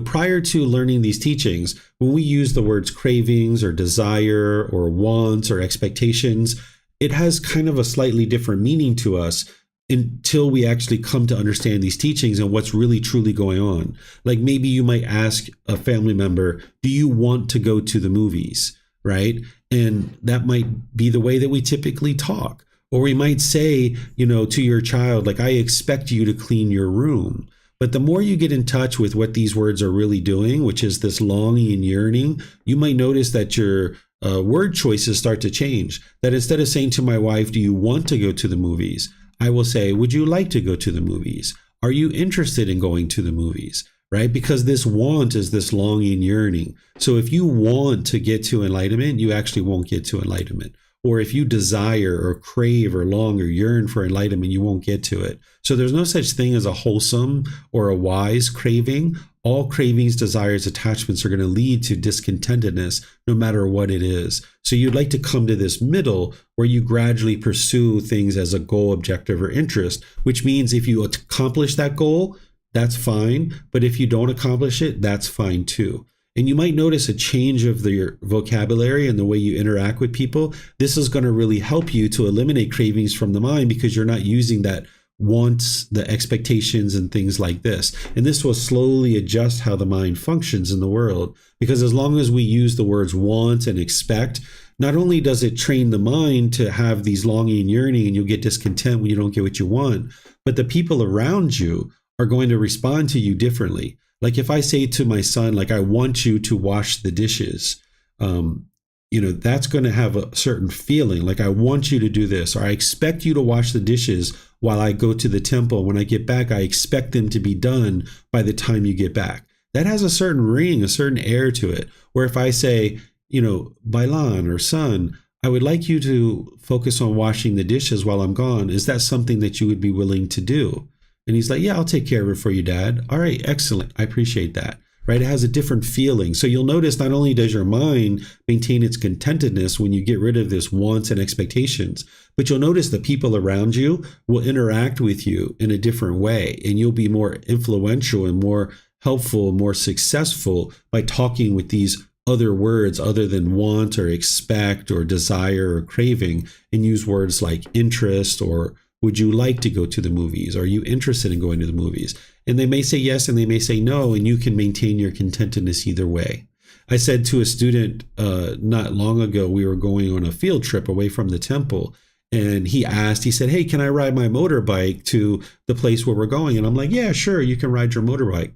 prior to learning these teachings, when we use the words cravings or desire or wants or expectations, it has kind of a slightly different meaning to us until we actually come to understand these teachings and what's really truly going on. Like maybe you might ask a family member, do you want to go to the movies? Right? And that might be the way that we typically talk. Or we might say, to your child, like, I expect you to clean your room. But the more you get in touch with what these words are really doing, which is this longing and yearning, you might notice that your word choices start to change. That instead of saying to my wife, do you want to go to the movies? I will say, would you like to go to the movies? Are you interested in going to the movies? Right? Because this want is this longing, yearning. So if you want to get to enlightenment, you actually won't get to enlightenment. Or if you desire or crave or long or yearn for enlightenment, you won't get to it. So there's no such thing as a wholesome or a wise craving. All cravings, desires, attachments are going to lead to discontentedness no matter what it is. So you'd like to come to this middle where you gradually pursue things as a goal, objective, or interest, which means if you accomplish that goal, that's fine. But if you don't accomplish it, that's fine too. And you might notice a change of your vocabulary and the way you interact with people. This is going to really help you to eliminate cravings from the mind because you're not using that wants, the expectations, and things like this. And this will slowly adjust how the mind functions in the world. Because as long as we use the words want and expect, not only does it train the mind to have these longing and yearning, and you'll get discontent when you don't get what you want, but the people around you are going to respond to you differently. Like if I say to my son, like, I want you to wash the dishes, that's going to have a certain feeling. Like, I want you to do this, or I expect you to wash the dishes while I go to the temple. When I get back, I expect them to be done by the time you get back. That has a certain ring, a certain air to it. Where if I say, Bailan or son, I would like you to focus on washing the dishes while I'm gone. Is that something that you would be willing to do? And he's like, yeah, I'll take care of it for you, Dad. All right, excellent. I appreciate that. Right? It has a different feeling. So you'll notice not only does your mind maintain its contentedness when you get rid of this wants and expectations, but you'll notice the people around you will interact with you in a different way. And you'll be more influential and more helpful, more successful by talking with these other words other than want or expect or desire or craving, and use words like interest or would you like to go to the movies? Are you interested in going to the movies? And they may say yes and they may say no, and you can maintain your contentedness either way. I said to a student not long ago, we were going on a field trip away from the temple, and he said, hey, can I ride my motorbike to the place where we're going? And I'm like, yeah, sure, you can ride your motorbike.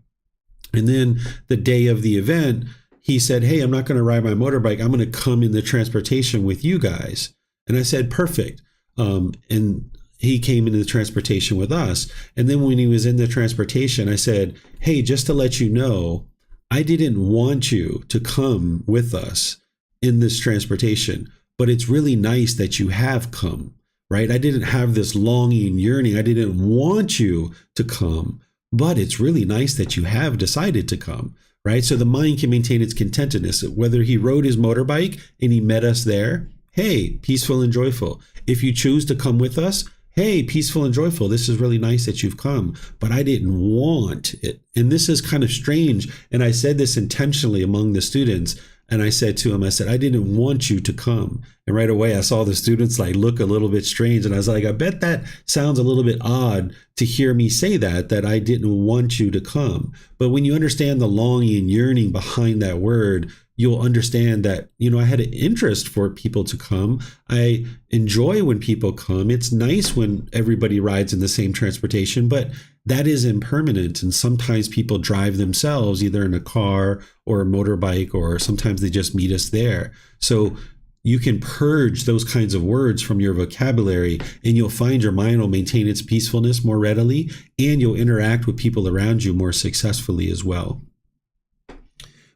And then the day of the event, he said, hey, I'm not going to ride my motorbike. I'm going to come in the transportation with you guys. And I said, perfect. And he came into the transportation with us. And then when he was in the transportation, I said, hey, just to let you know, I didn't want you to come with us in this transportation, but it's really nice that you have come, right? I didn't have this longing, yearning. I didn't want you to come, but it's really nice that you have decided to come, right? So the mind can maintain its contentedness. Whether he rode his motorbike and he met us there, hey, peaceful and joyful. If you choose to come with us, hey, peaceful and joyful. This is really nice that you've come, but I didn't want it. And this is kind of strange. And I said this intentionally among the students. And I said to him, I said, I didn't want you to come. And right away, I saw the students like look a little bit strange. And I was like, I bet that sounds a little bit odd to hear me say that I didn't want you to come. But when you understand the longing and yearning behind that word, you'll understand that, I had an interest for people to come. I enjoy when people come. It's nice when everybody rides in the same transportation, but that is impermanent. And sometimes people drive themselves either in a car or a motorbike, or sometimes they just meet us there. So you can purge those kinds of words from your vocabulary, and you'll find your mind will maintain its peacefulness more readily, and you'll interact with people around you more successfully as well.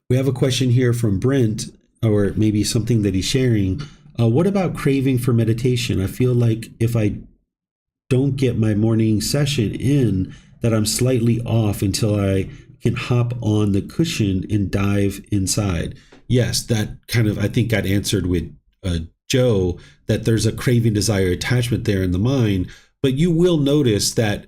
We have a question here from Brent, or maybe something that he's sharing. What about craving for meditation? I feel like if I don't get my morning session in, that I'm slightly off until I can hop on the cushion and dive inside. Yes, that kind of, I think, got answered with Joe, that there's a craving, desire, attachment there in the mind. But you will notice that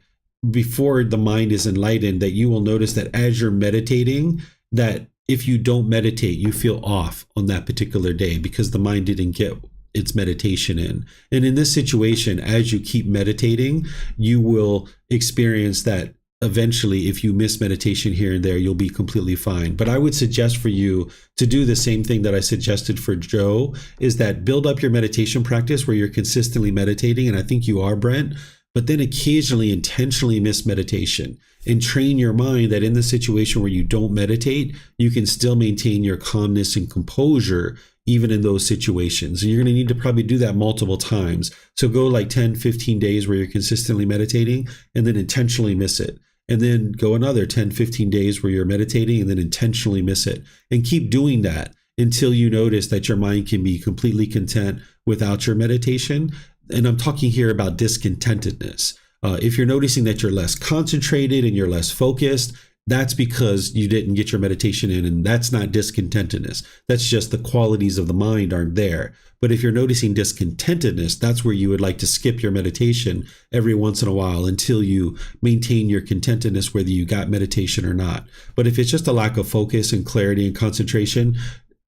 before the mind is enlightened, that you will notice that as you're meditating, that if you don't meditate, you feel off on that particular day because the mind didn't get its meditation in. And in this situation, as you keep meditating, you will experience that eventually, if you miss meditation here and there, you'll be completely fine. But I would suggest for you to do the same thing that I suggested for Joe, is that build up your meditation practice where you're consistently meditating. And I think you are, Brent, but then occasionally intentionally miss meditation and train your mind that in the situation where you don't meditate, you can still maintain your calmness and composure even in those situations. And you're going to need to probably do that multiple times. So go like 10, 15 days where you're consistently meditating and then intentionally miss it. And then go another 10, 15 days where you're meditating and then intentionally miss it. And keep doing that until you notice that your mind can be completely content without your meditation. And I'm talking here about discontentedness. If you're noticing that you're less concentrated and you're less focused, that's because you didn't get your meditation in, and that's not discontentedness. That's just the qualities of the mind aren't there. But if you're noticing discontentedness, that's where you would like to skip your meditation every once in a while until you maintain your contentedness, whether you got meditation or not. But if it's just a lack of focus and clarity and concentration,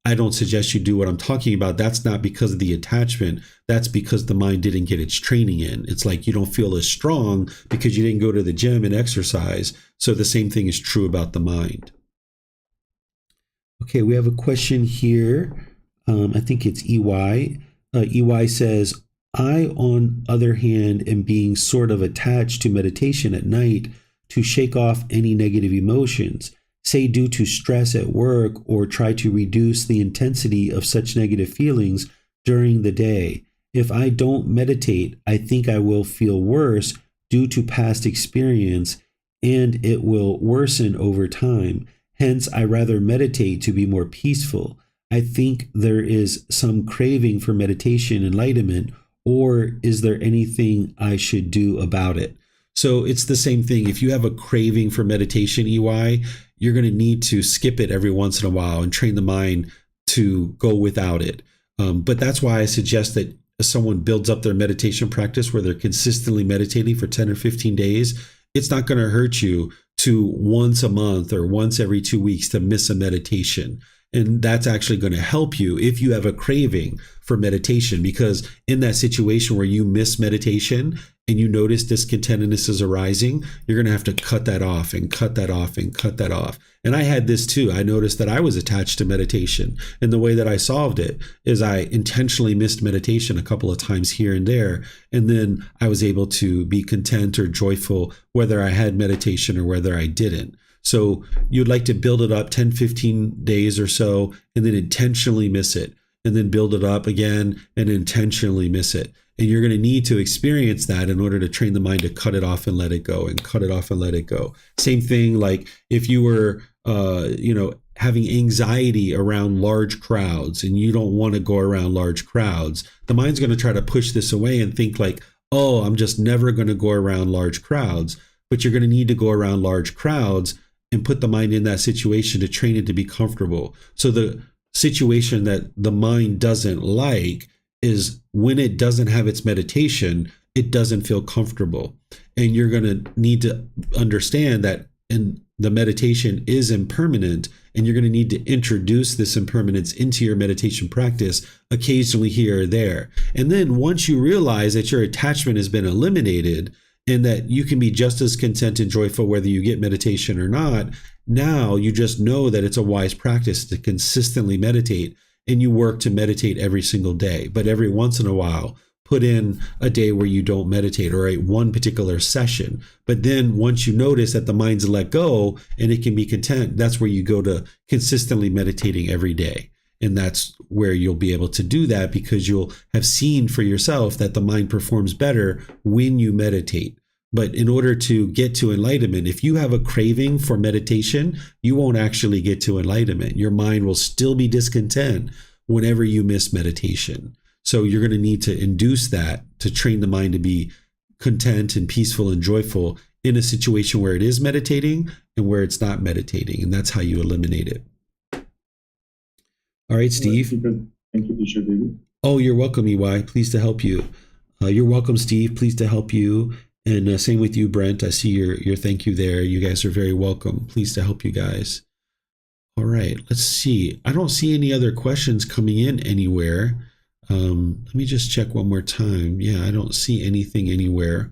I don't suggest you do what I'm talking about. That's not because of the attachment. That's because the mind didn't get its training in. It's like you don't feel as strong because you didn't go to the gym and exercise. So the same thing is true about the mind. Okay, we have a question here. I think it's EY. EY says, I, on other hand, am being sort of attached to meditation at night to shake off any negative emotions, say due to stress at work, or try to reduce the intensity of such negative feelings during the day. If I don't meditate, I think I will feel worse due to past experience, and it will worsen over time. Hence, I rather meditate to be more peaceful. I think there is some craving for meditation enlightenment, or is there anything I should do about it? So it's the same thing. If you have a craving for meditation, EY, you're going to need to skip it every once in a while and train the mind to go without it. But that's why I suggest that someone builds up their meditation practice where they're consistently meditating for 10 or 15 days. It's not going to hurt you to once a month or once every 2 weeks to miss a meditation. And that's actually going to help you if you have a craving for meditation, because in that situation where you miss meditation and you notice discontentedness is arising, you're going to have to cut that off and cut that off and cut that off. And I had this too. I noticed that I was attached to meditation, and the way that I solved it is I intentionally missed meditation a couple of times here and there. And then I was able to be content or joyful whether I had meditation or whether I didn't. So you'd like to build it up 10, 15 days or so, and then intentionally miss it, and then build it up again and intentionally miss it. And you're going to need to experience that in order to train the mind to cut it off and let it go, and cut it off and let it go. Same thing, like if you were, having anxiety around large crowds and you don't want to go around large crowds, the mind's going to try to push this away and think like, oh, I'm just never going to go around large crowds. But you're going to need to go around large crowds and put the mind in that situation to train it to be comfortable. So the situation that the mind doesn't like is when it doesn't have its meditation, it doesn't feel comfortable. And you're going to need to understand that the meditation is impermanent, and you're going to need to introduce this impermanence into your meditation practice occasionally here or there. And then once you realize that your attachment has been eliminated and that you can be just as content and joyful whether you get meditation or not, now you just know that it's a wise practice to consistently meditate, and you work to meditate every single day. But every once in a while, put in a day where you don't meditate, or one particular session. But then once you notice that the mind's let go and it can be content, that's where you go to consistently meditating every day. And that's where you'll be able to do that, because you'll have seen for yourself that the mind performs better when you meditate. But in order to get to enlightenment, if you have a craving for meditation, you won't actually get to enlightenment. Your mind will still be discontent whenever you miss meditation. So you're going to need to induce that to train the mind to be content and peaceful and joyful in a situation where it is meditating and where it's not meditating. And that's how you eliminate it. All right, Steve. Thank you, teacher David. Oh, you're welcome, EY. Pleased to help you. You're welcome, Steve. Pleased to help you. And same with you, Brent. I see your thank you there. You guys are very welcome. Pleased to help you guys. All right, let's see. I don't see any other questions coming in anywhere. Let me just check one more time. Yeah, I don't see anything anywhere.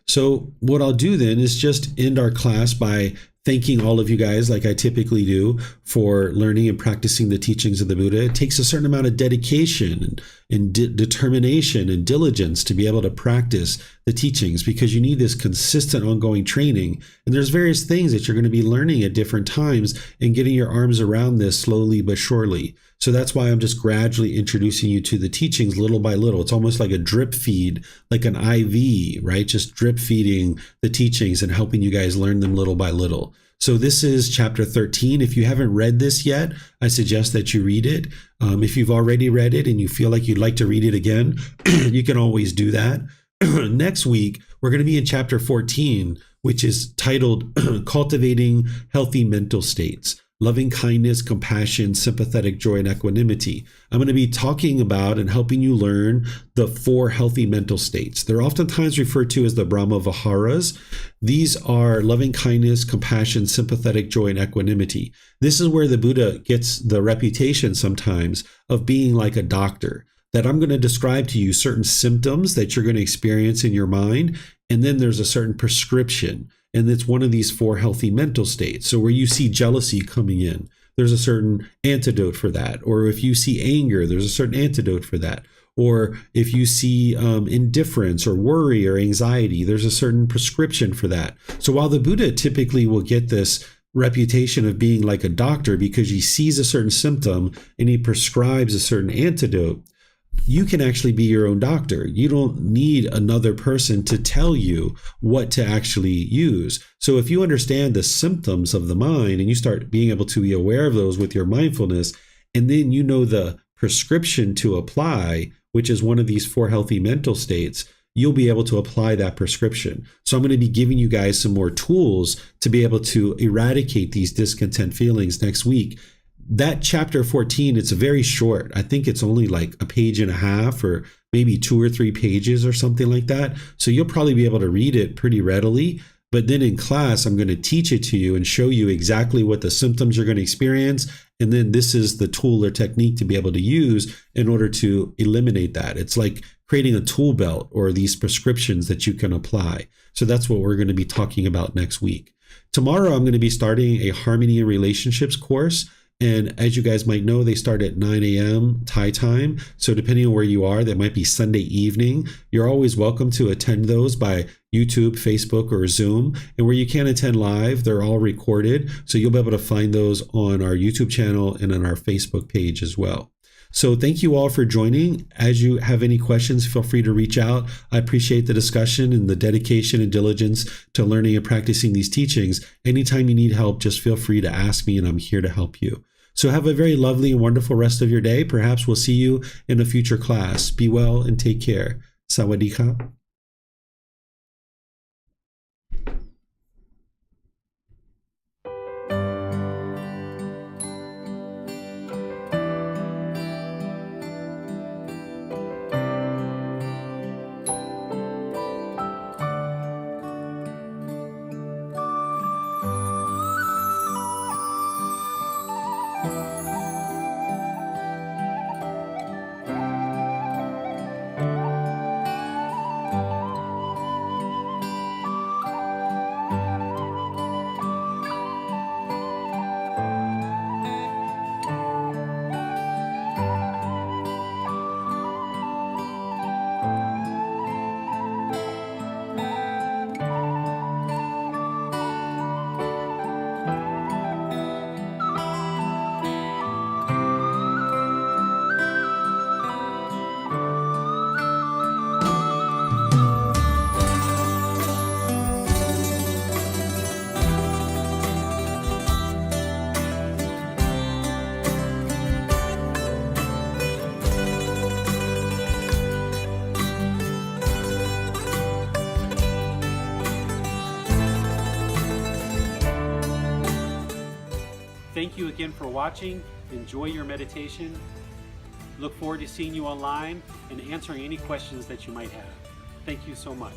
So what I'll do then is just end our class by thanking all of you guys, like I typically do, for learning and practicing the teachings of the Buddha. It takes a certain amount of dedication and determination and diligence to be able to practice the teachings, because you need this consistent ongoing training. And there's various things that you're going to be learning at different times and getting your arms around this slowly but surely. So that's why I'm just gradually introducing you to the teachings little by little. It's almost like a drip feed, like an IV, right? Just drip feeding the teachings and helping you guys learn them little by little. So this is chapter 13. If you haven't read this yet, I suggest that you read it. If you've already read it and you feel like you'd like to read it again, you can always do that. Next week, we're going to be in chapter 14, which is titled Cultivating Healthy Mental States. Loving kindness, compassion, sympathetic joy, and equanimity. I'm going to be talking about and helping you learn the 4 healthy mental states. They're oftentimes referred to as the Brahma Viharas. These are loving kindness, compassion, sympathetic joy, and equanimity. This is where the Buddha gets the reputation sometimes of being like a doctor, that I'm going to describe to you certain symptoms that you're going to experience in your mind, and then there's a certain prescription. And it's one of these 4 healthy mental states. So where you see jealousy coming in, there's a certain antidote for that. Or if you see anger, there's a certain antidote for that. Or if you see indifference or worry or anxiety, there's a certain prescription for that. So while the Buddha typically will get this reputation of being like a doctor because he sees a certain symptom and he prescribes a certain antidote, you can actually be your own doctor. You don't need another person to tell you what to actually use. So if you understand the symptoms of the mind and you start being able to be aware of those with your mindfulness, and then you know the prescription to apply, which is one of these 4 healthy mental states, you'll be able to apply that prescription. So I'm going to be giving you guys some more tools to be able to eradicate these discontent feelings next week. That chapter 14, it's very short. I think it's only like a page and a half, or maybe 2 or 3 pages or something like that. So you'll probably be able to read it pretty readily. But then in class, I'm going to teach it to you and show you exactly what the symptoms you're going to experience. And then this is the tool or technique to be able to use in order to eliminate that. It's like creating a tool belt or these prescriptions that you can apply. So that's what we're going to be talking about next week. Tomorrow, I'm going to be starting a Harmony and Relationships course. And as you guys might know, they start at 9 a.m. Thai time. So depending on where you are, that might be Sunday evening. You're always welcome to attend those by YouTube, Facebook, or Zoom. And where you can't attend live, they're all recorded. So you'll be able to find those on our YouTube channel and on our Facebook page as well. So thank you all for joining. As you have any questions, feel free to reach out. I appreciate the discussion and the dedication and diligence to learning and practicing these teachings. Anytime you need help, just feel free to ask me and I'm here to help you. So have a very lovely and wonderful rest of your day. Perhaps we'll see you in a future class. Be well and take care. Sawadee ka. Thank you again for watching. Enjoy your meditation. Look forward to seeing you online and answering any questions that you might have. Thank you so much.